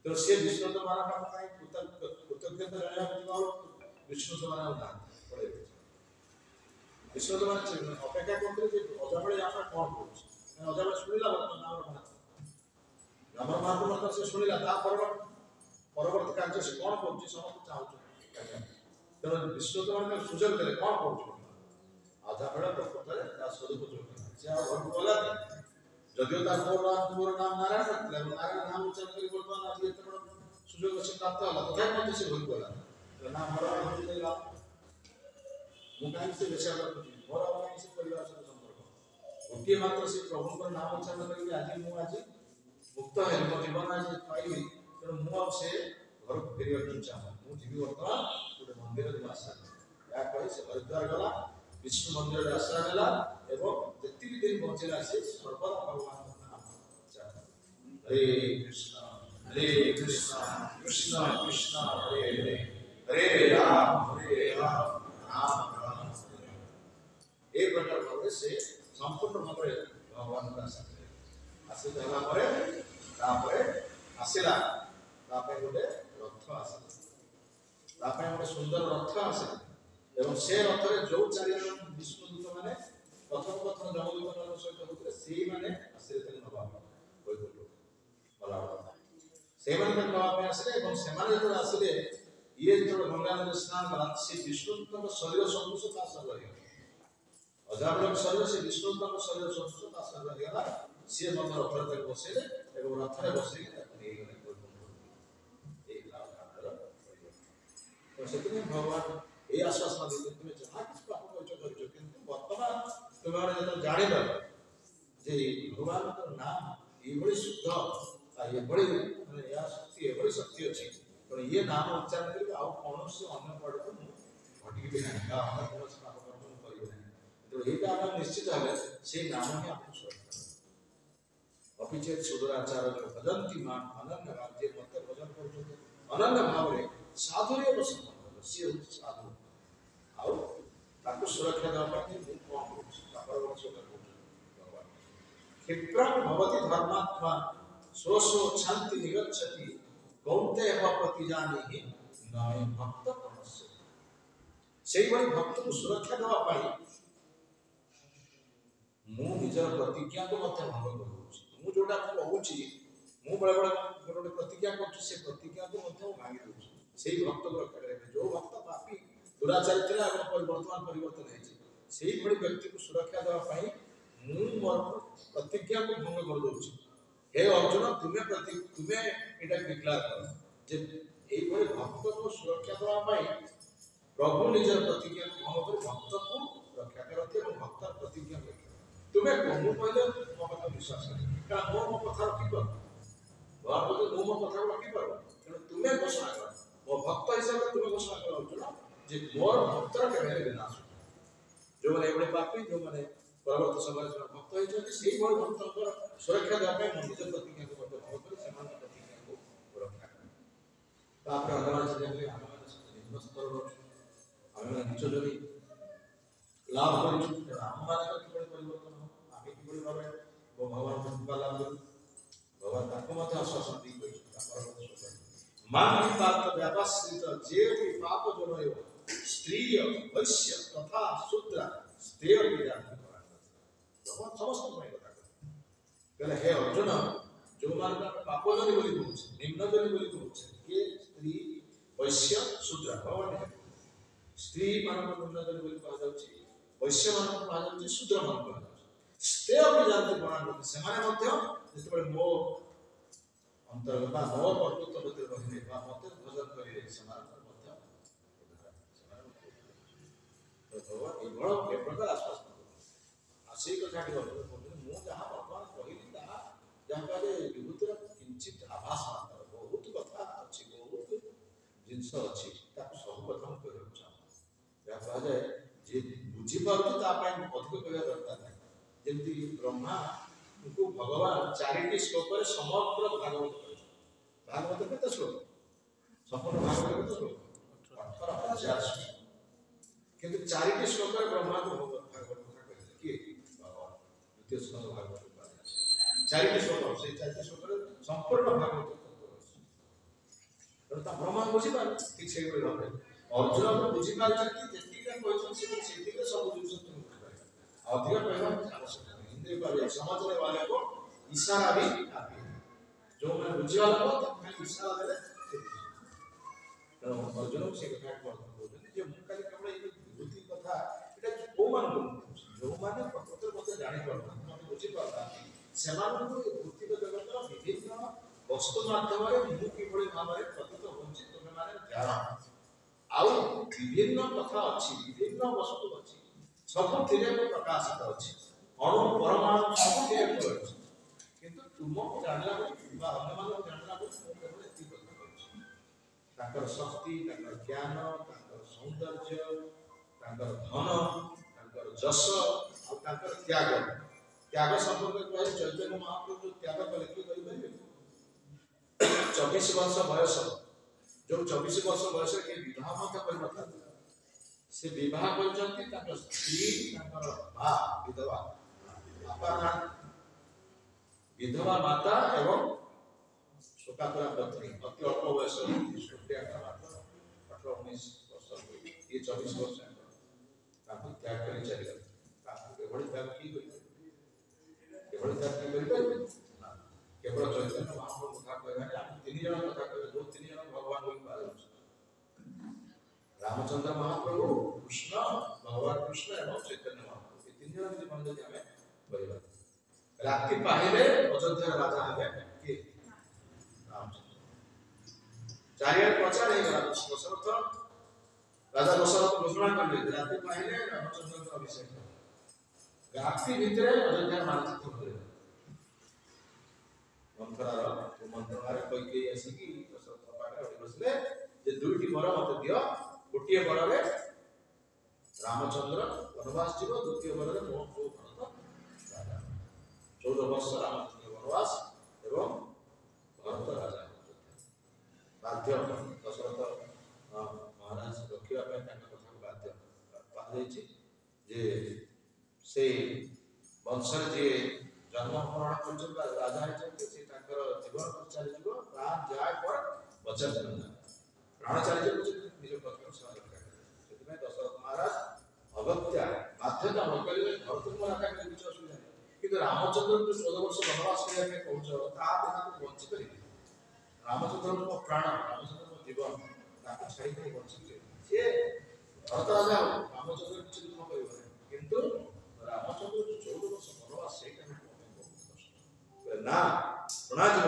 तो से विष्णु मान का कृतज्ञता रहना जीवन विष्णु मान ना पड़े विष्णु मान अपेक्षा करते जे अजाबळे आपण कोन करू अजाबळे सुनिला वर्तमान नाम महात्मा से सुनिला ता परवर्ती कार्य से कौन करूँ समस्त चाहूँ तेना विश्व तो सुजग देते कौन करूँ आधा बेड़ा प्रकृत सदुपयोग से घर गला जदिव मोर नाम नारायण रखते नारायण नाम उच्चारण कर बर्तमान आज एत बड़ सुजोग से प्राप्त होला तथा से घर गला ना मोर मुझे से विषय मोर से परिवार सहित संपर्क गोटे मात्र से प्रभु नाम उच्चारण करके आज मुझे मुक्त है मो जीवन आज पाइबी तेणु मु से घर को फेर चाहूँ मुझे बर्तमान गोटे मंदिर में आशा या कही से हरिद्वार गला विष्णु मंदिर आश्रय नेला एवं जति भी दिन पहुंचेला से सर्वदा भगवान नाम हरे कृष्ण कृष्ण कृष्ण हरे हरे हरे राम राम राम एक प्रकार भाव से संपूर्ण भाव भगवान का आशा आसीला परे तापरे आसीला तापे गोटे रथ आसीला तापे गोटे सुंदर रथ आसीला एवं से रथ रे जो चारि जन विष्णु दूत माने प्रथम प्रथम जमदूत मान सहित होते सेही माने आसीले तले नबा कोइ कोइ बला से माने नबा पे आसीले एवं से माने जो आसीले ये जो गंगा नदी स्नान कला से विष्णु दूत शरीर संतोष ता सब रही अजाबल शरीर से विष्णु दूत शरीर संतोष ता सब रही गला से मत रथ रे बसेले एवं रथ रे बसे नहीं गले कोइ एक लाभ तो सेतने भगवान ए आश्वासन देते तुम जहाँ किसी पाप कर किंतु वर्तमान तुम्हारे जो जाने जे भगवान का नाम ये बड़ी शुद्ध ये बड़ी माने या शक्ति अच्छी तो ये नाम उच्चारण करके आउ कौन से अन्य पड़ को घटी भी नहीं का हम कौन से पाप कर्म करियो नहीं तो एटा हम निश्चित है से नाम ही आपको छोड़ अपिचेत सुदराचार जो भजंती मान अनन्य राज्य मत भजन करते अनन्य भाव रे साधुरे बसंत से साधु आउ ताको सुरक्षा देवा ପାଇଁ ମୁଁ କଣ କରୁଛି ତାଙ୍କର ବର୍ଷ କରୁଛି भगवान क्षिप्रं भवति धर्मात्मा सोसो शांति निगच्छति कौन्ते प्रति जानिहि नमे भक्त परस्य सेही बड़ी भक्त को सुरक्षा देवा ପାଇଁ ମୁଁ ନିଜର ପ୍ରତିଜ୍ଞାକୁ ମଧ୍ୟ ଭଙ୍ଗ କରୁଛି ମୁଁ जोटा कहूची ମୁଁ बड़े बड़े गोटे प्रतिज्ञा କରୁଛି से प्रतिज्ञाକୁ ମଧ୍ୟ ଭାଙ୍ଗି ଦଉଛି सेही भक्त को रक्षा करे जो भक्त पापी दुराचारी थिला वर्तमान परिवर्तन है ସେଇଭଳି ବ୍ୟକ୍ତିକୁ ସୁରକ୍ଷା ଦେବା ପାଇଁ ମୁଁ ମୋର ପ୍ରତିଜ୍ଞାକୁ ଭଙ୍ଗ କରିଦେଉଛି। हे अर्जुन तुमे एटा डिक्लेयर कर जे एइभଳି भक्तको सुरक्षा देवा ପାଇଁ प्रभु निजर प्रतिज्ञा को भंग कर भक्तको रक्षा करते और भक्त प्रतिज्ञा करते तुमे कोन पहिले मो कथा विश्वास कर का मो कथा रखी पर बाबू तो मो कथा रखी पर तुमे घोषणा कर मो भक्त हिसाब तुमे घोषणा कर अर्जुन जे मोर भक्तर केबे विनाश जो माने एबे पापी जो माने परवर्त समय भक्त होइछन सेही भଳି भक्तଙ୍କର सुरक्षा देवा ପାଇଁ निज प्रतिज्ञा को भंग कर समान प्रतिज्ञा को रक्षा कर तापर अगला से हम निष्पस्तर ଆମେ ନିଜ ଯଦି ଲାଭ କରିଛୁ ଆମ ମାନଙ୍କର କିଭଳି ପରିବର୍ତ୍ତନ ହେବ ଆମେ କିଭଳି ଭାବେ ଭଗବାନଙ୍କ କୃପା ଲାଭ କରୁ ଭଗବାନ ତାକୁ ମଧ୍ୟ ଆଶ୍ୱାସନ ଦେଇ କହିଛନ୍ତି मान पाप व्यापाश्रित जे भी पाप जो रहे स्त्री वैश्य तथा शूद्र स्त्रिय पीड़ा भगवान समस्त में कथा कहले हे अर्जुन जो मान पाप जनी बोली कहउछ निम्न जनी बोली कहउछ के स्त्री वैश्य शूद्र भगवान स्त्री मानव निम्न जनी बोली कहा जाउछि वैश्य मानव कहा जाउछि शूद्र मानव कहा जाउछि स्त्रिय पीड़ा बना से माने मध्य जेतबे मो अंतर्गत नव प्रकृत भीतर रहिने बा मते भजन करिले समानकर मध्य तो भगवान ए बड़ के प्रकार आश्वासन आसी कथा के मु जहां भगवान कहिली ता जहां का विभूतिर किंचित आभास मात्र बहुत कथा अछि बहुत जिंस अछि ता सब कथा हम कहू चाहू या कहा जाए जे बुझी पाउछ ता पय अधिक कहया दरकार नै जेंति ब्रह्मा को भगवान चारिटी श्लोक रे समग्र भागवत भागवत केते श्लोक संपूर्ण भागवत केते श्लोक 18,000 किंतु चारिटी श्लोक रे ब्रह्मा को भागवत कथा कहले कि भगवान द्वितीय स्कंद भागवत उपाध्याय चारिटी श्लोक से चारिटी श्लोक रे संपूर्ण भागवत तत्व ब्रह्मा बुझी पार ठीक से रहे अर्जुन को बुझी पार कि जेतिका कहछन से सेतिके सब जिंस तुम बुझी पार अधिक कहना आवश्यक इंद्रिय पर समझने वाले को इशारा भी काफी जो मैं बुझी वाला को खाली इशारा देले तो अर्जुन को से कथा बोलते जे मु खाली केवल ए विभूति कथा एटा को मान जो माने प्रकृति मते जानि पारना मते बुझी पारना सेमान को विभूति के जगत विभिन्न वस्तु माध्यम रे मु किभଳି भाबरे प्रतीत होछि तुमे माने जाना आउ विभिन्न कथा अछि विभिन्न वस्तु अछि सब थिरे प्रकाशित अछि अणु परमाणु सब थिरे अछि किंतु तुमको जानला बा अन्य मानव जानला को केवल एति कथा अछि ताकर शक्ति ताकर ज्ञान ताकर सौंदर्य ताकर धन ताकर जस और ताकर त्याग संपर्क कहे चैतन्य महाप्रभु त्याग कले कि कहि परिबे 24 वर्ष बयस जो 24 वर्ष बयस के विवाह मत कर नथा से विवाह करजंती ताकर स्त्री ताकर बा विधवा अपना विधवा माता एवं शोकातुरा पत्नी अति अल्प बयस स्टूडिया का माता 18-19 वर्ष ये 24 वर्ष ताकू त्याग कर चली गई ताकू केवल त्याग की गई केवल त्याग की गई केवल चैतन्य महाप्रभु कथा कहने हम तीन जन कथा कहे दो तीन जन भगवान को पालन रामचंद्र महाप्रभु कृष्ण भगवान कृष्ण एवं चैतन्य महाप्रभु ये तीन जन के मंदिर में परिवार रात्रि पाहिले अयोध्या राजा हेबे के रामचंद्र चारियार प्रचार हे गला दशरथ राजा दशरथ घोषणा करले रात्रि पाहिले रामचंद्र का अभिषेक रात्रि भीतर अयोध्या मानचित्र करे मंत्रार मंत्रार कइके आसी कि दशरथ पाखे अडी बसले जे दुईटी वर मते दियो गोटिए वर रे रामचंद्र वनवास जीव द्वितीय वर रे मोह को भरत राजा 14 वर्ष रामचंद्र वनवास एवं भरत राजा बाध्य दशरथ महाराज रखिया पे ताका कथा को बाध्य पादै छी जे से वंश जे जन्म मरण करछन राजा है से ताकर जीवन चली जीव प्राण जाय पर बचत करना प्राण चली जीव निज पत्र से रखा सेति में दशरथ महाराज अगत्या बाध्यता नकले भरत को रखा के किछ असुविधा नहीं किंतु रामचंद्र को 14 वर्ष वनवास करिया के पहुंचो ता बिना को बंची करी रामचंद्र को प्राण रामचंद्र को जीवन ताको छाई के बंची से भरत राजा रामचंद्र किछ दुख करियो କିନ୍ତୁ ରାମଚନ୍ଦ୍ର 14 ବର୍ଷ ବନବାସ ସେଇଟା ବହୁତ କଷ୍ଟ ନା ଶୁଣାଯିବ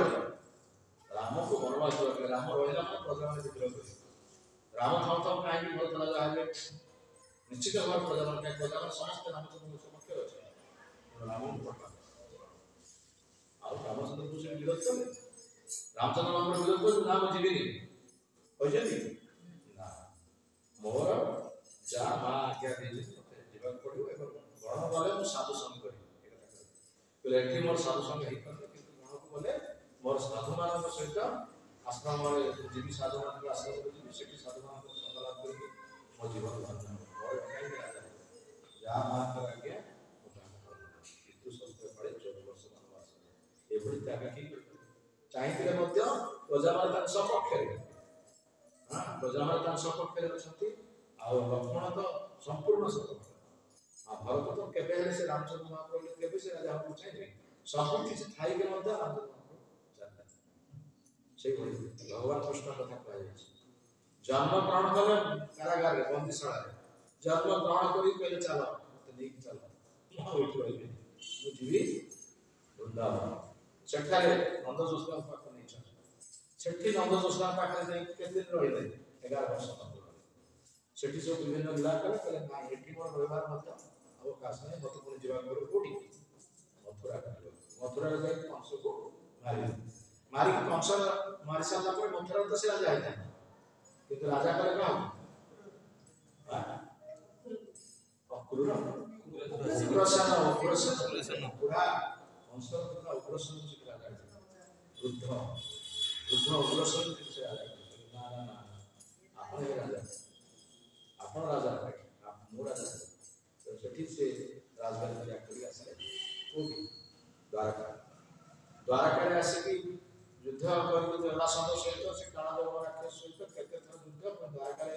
ରାମକୁ ବନବାସ ଯିବାକୁ ରାମ ରହିଲା ମାନେ ପ୍ରଜାମାନେ ବିଦ୍ରୋହ କରିବେ ରାମ ଥାଉ ଥାଉ କାହିଁକି ଭଲ ରାଜା ହେବେ ନିଶ୍ଚିତ ଭାବରେ ପ୍ରଜାମାନେ ସମସ୍ତେ ରାମଚନ୍ଦ୍ରଙ୍କ ସପକ୍ଷରେ ଅଛନ୍ତି ରାମକୁ ପଠା ଆଉ ରାମଚନ୍ଦ୍ରଙ୍କୁ ସେ ବିରୋଧ କଲେ ରାମଚନ୍ଦ୍ର ଆମର ବିରୋଧ କଲେ ନା ମୁଁ ଯିବିନି କହିଛନ୍ତି ନା ମୋର ଯାହା ମା ଆଜ୍ଞା ଦେଇଛନ୍ତି ମୋତେ ଯିବାକୁ ପଡ଼ିବ ଏବଂ ଗଣ ଗଲେ ମୁଁ ସାଧୁ ସଙ୍ଗ କରିବି କହିଲେ ଏଠି ମୋର ସାଧୁ ସଙ୍ଗ ହେଇପାରୁନି କିନ୍ତୁ ଗଣକୁ ଗଲେ ମୋର ସାଧୁମାନଙ୍କ ସହିତ ଆଶ୍ରମରେ ଯିବି ସାଧୁମାନଙ୍କ ଆଶ୍ରମକୁ ଯିବି ସେଠି ସାଧୁମାନଙ୍କ ସଙ୍ଗ ଲାଭ କରିବି ମୋ ଜୀବନ ଧନ୍ୟ ମୋର କାହିଁକି ରାଜା ଯାହା ମାଙ୍କର ଆଜ୍ଞା ମୁଁ ତାହା କରିବି କିନ୍ତୁ ସତ୍ୟ ଫଳେ 14 ବର୍ଷ ବନବାସ ଏଭଳି ତ୍ୟାଗ କି ଚାହିଁଥିଲେ ମଧ୍ୟ ପ୍ରଜାମାନେ ତାଙ୍କ ସପକ୍ଷରେ ପ୍ରଜାମାନେ ତାଙ୍କ ସପକ୍ଷରେ ଅଛନ୍ତି ଆଉ ଲକ୍ଷ୍ମଣ ତ ସମ୍ପୂର୍ଣ୍ଣ ସପକ୍ଷ ଆଉ ଭରତ ତ କେବେ ହେଲେ ସେ ରାମଚନ୍ଦ୍ର ମହାପ୍ରଭୁ କେବେ ସେ ରାଜା ହବାକୁ ଚାହିଁବେ ସବୁ କିଛି ଥାଇକି ମଧ୍ୟ ରାମଚନ୍ଦ୍ର ମହାପ୍ରଭୁ ଚାହିଁଲେ ସେଇଭଳି ଭଗବାନ କୃଷ୍ଣ କଥା କୁହାଯାଇଛି ଜନ୍ମ ଗ୍ରହଣ କଲେ କାରାଗାରରେ ବନ୍ଦିଶାଳାରେ ଜନ୍ମ ଗ୍ରହଣ କରି କହିଲେ ଚାଲ ମୋତେ ନେଇକି ଚାଲ ମୁଁ ଏଇଠି ରହିବିନି ମୁଁ ଯିବି ବୃନ୍ଦାବନ ସେଠାରେ ନନ୍ଦ ଯଶୋଦାଙ୍କ ପାଖକୁ ନେଇଛନ୍ତି ସେଠି ନନ୍ଦ ଯଶୋଦାଙ୍କ ପାଖରେ ଯାଇକି କେତେ ଦିନ ରହିଲେ 11 ବର୍ଷ ସେଠି ସବୁ ବିଭିନ୍ନ ଲୀଳା କଲେ କହିଲେ ନା ଏଠି ମୋର ରହିବାର ମଧ୍ୟ ଅବକାଶ ନାହିଁ ମୋତେ ପୁଣି ଯିବାକୁ ପଡ଼ିବ କୋଉଠି ମଥୁରାରେ ଯାଇକି କଂସକୁ ମାରିକି କଂସ ମାରି ସାରିଲା ପରେ ମଥୁରାରେ ତ ସେ ରାଜା ହେଇଥାଏ କିନ୍ତୁ ରାଜା କଲେ କ'ଣ ଅକ୍ରୂର ଉଗ୍ରସେନ ପୁରା କଂସର ପୁରା ଉଗ୍ରସେନ ରାଜା ବୃଦ୍ଧ ଉଗ୍ରସେନ ସେ ରାଜା ନା ନା ନା ଆପଣ ରାଜା ଆପଣ ରାଜା ମୁଁ ରାଜା ସେଠି ସେ ରାଜଗାଦି ତ୍ୟାଗ କରି ଆସିଲେ କୋଉଠି ଦ୍ୱାରକାରେ ଆସିକି ଯୁଦ୍ଧ କରିକି ଜରାସନ୍ଧ ସହିତ ସେ କାଳଦେବ ରାକ୍ଷସ ସହିତ କେତେ ଥର ଯୁଦ୍ଧ ଦ୍ୱାରକାରେ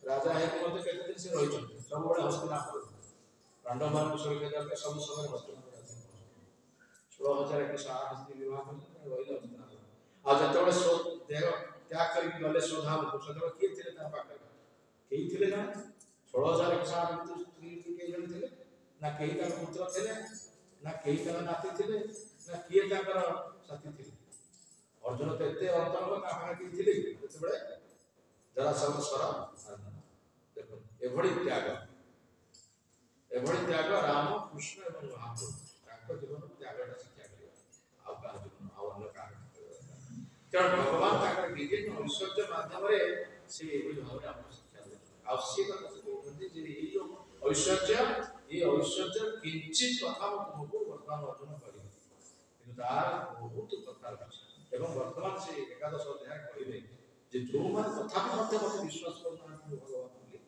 ରାଜା ହେଇକି ମଧ୍ୟ କେତେ ଦିନ ସେ ରହିଛନ୍ତି ସବୁବେଳେ ହସ୍ତିନାପୁର ପାଣ୍ଡବମାନଙ୍କୁ ସୁରକ୍ଷା ଦେବା ସବୁ ସମୟରେ ହସ୍ତିନାପୁର 16,108 ସ୍ତ୍ରୀ ବିବାହ କରିଛନ୍ତି ରହିଲେ ହସ୍ତିନାପୁର ଆଉ ଯେତେବେଳେ ଦେହ ତ୍ୟାଗ କରିକି ଗଲେ ସ୍ୱଧାମକୁ ସେତେବେଳେ କିଏ ଥିଲେ ତା ପାଖରେ କେହି ଥିଲେ ନା 16,108 ସ୍ତ୍ରୀ କେହି ଜଣ ଥିଲେ ନା କେହି ତାଙ୍କ ପୁତ୍ର ଥିଲେ ନା କେହି ତାଙ୍କ ନାତି ଥିଲେ ନା କିଏ ତାଙ୍କର ସାଥୀ ଥିଲେ ଅର୍ଜୁନ ତ ଏତେ ଅନ୍ତରଙ୍ଗ ତା ପାଖରେ କେହି ଥିଲେ ଯେତେବେଳେ ଜରାସନ୍ଧ ଦେଖନ୍ତୁ ଏଭଳି ତ୍ୟାଗ ରାମ କୃଷ୍ଣ ଏବଂ ମହାପ୍ରଭୁ ତାଙ୍କ ଜୀବନ ତ୍ୟାଗଟା ଶିକ୍ଷା କରିବା ଆଉ କାହା ଜୀବନ ଆଉ ଅନ୍ୟ କାହା ତେଣୁ ଭଗବାନ ତାଙ୍କର ବିଭିନ୍ନ ଐଶ୍ୱର୍ଯ୍ୟ ମାଧ୍ୟମରେ ସେ ଏଭଳି ଭାବରେ ଆମକୁ ଶିକ୍ଷା ଦେଉଛନ୍ତି ଆଉ ସେ କଥା କହୁଛନ୍ତି ଯେ ଏଇ ଐଶ୍ୱର୍ଯ୍ୟ କିଞ୍ଚିତ କଥା ମୁଁ ତୁମକୁ ବର୍ତ୍ତମାନ ଅର୍ଜନ କରିବି କିନ୍ତୁ ତାର ବହୁତ କଥା ଅଛି ଏବଂ ବର୍ତ୍ତମାନ ସେ ଏକାଦଶ ଅଧ୍ୟାୟ କହିବେ ଯେ ଯେଉଁମାନେ ତଥାପି ମଧ୍ୟ ମୋତେ ବିଶ୍ୱାସ କରୁନାହାନ୍ତି ମୁଁ ଭଗବାନ ବୋଲି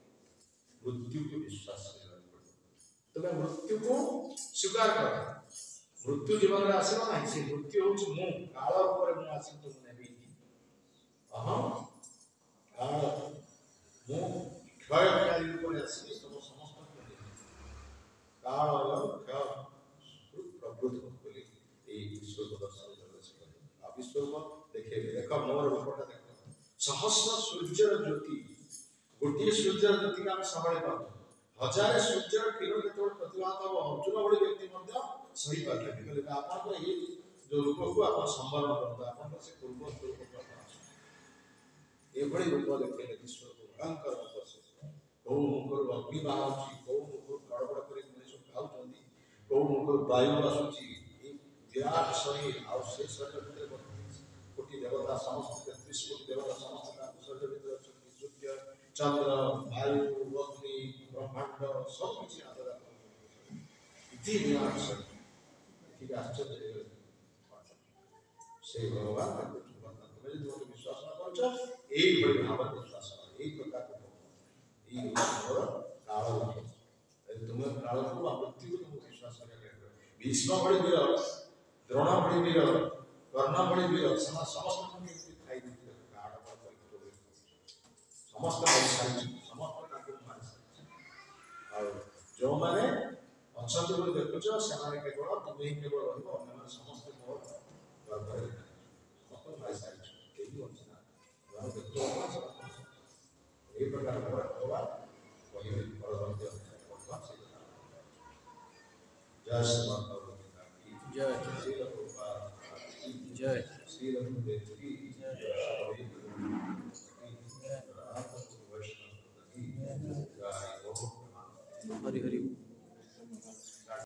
ମୃତ୍ୟୁକୁ ବିଶ୍ୱାସ କରିବାକୁ ପଡ଼ିବ ତେବେ ମୃତ୍ୟୁକୁ ସ୍ୱୀକାର କର ମୃତ୍ୟୁ ଜୀବନରେ ଆସିବ ନାହିଁ ସେ ମୃତ୍ୟୁ ହେଉଛି ମୁଁ କାଳ ଉପରେ ମୁଁ ଆସିକି ତୁମକୁ ନେବି କାଳ ମୁଁ କ୍ଷୟକାରୀ ଉପରେ ଆସିବି ତମ ସମସ୍ତଙ୍କୁ ନେବି କାଳ କ୍ଷୟ ପ୍ରବୃଦ୍ଧ ବୋଲି এই বিশ্বরূপ দর্শন করেছে আর বিশ্বরূপ দেখে দেখ মোর রূপটা দেখ সহস্র সূর্যের জ্যোতি গোটিয়ে সূর্যের জ্যোতিকে আমি সবাই পাবো হাজারে সূর্যের কিরণ যেতবে প্রতিভাত হব অর্জুন ভଳି ব্যক্তি ମଧ୍ୟ সহি পারবে বলে আপনার এই যে রূপକୁ ଆପଣ সম্বরণ କରନ୍ତୁ ଆପଣଙ୍କ ସେ ପୂର୍ବ ସ୍ୱରୂପକୁ ଆପଣ ଏଭଳି ରୂପ ଦେଖେଇଲେ ବିଶ୍ୱକୁ ଭୟଙ୍କର ରୂପ ସେ କୋଉ ମୁଖରୁ ଅଗ୍ନି ବାହାରୁଛି କୋଉ ମୁଖରୁ ଗଡ଼ଗଡ଼ କରି ମଣିଷ ଖାଉଛନ୍ତି କୋଉ ମୁଖରୁ ବାୟୁ ଆସୁଛି विराट शरीर और से शरीर भीतर कोटि देवता समस्त 33 कोटि देवता समस्त शरीर भीतर अछंती सूर्य चंद्र वायु अग्नि ब्रह्मांड सब किछि आदर इति विराट शरीर ठीक आश्चर्य से भगवान तुम्हें जो विश्वास न करछ एई बड़ी भाव विश्वास एई प्रकार एई काल तुम्हें काल को मृत्यु को विश्वास करके भीष्म बड़ी वीर द्रोण भଳି वीर कर्ण भଳି वीर समस्त खाई काड़ समस्त समस्त जो मैंने अच्छा देखुच से केवल तुम ही केवल रही समस्त मोर गर्भर समस्त भाई सारी प्रकार भगवान कहे प्रकाश माता की जय श्री रघुपाल की जय श्री रघुदेव की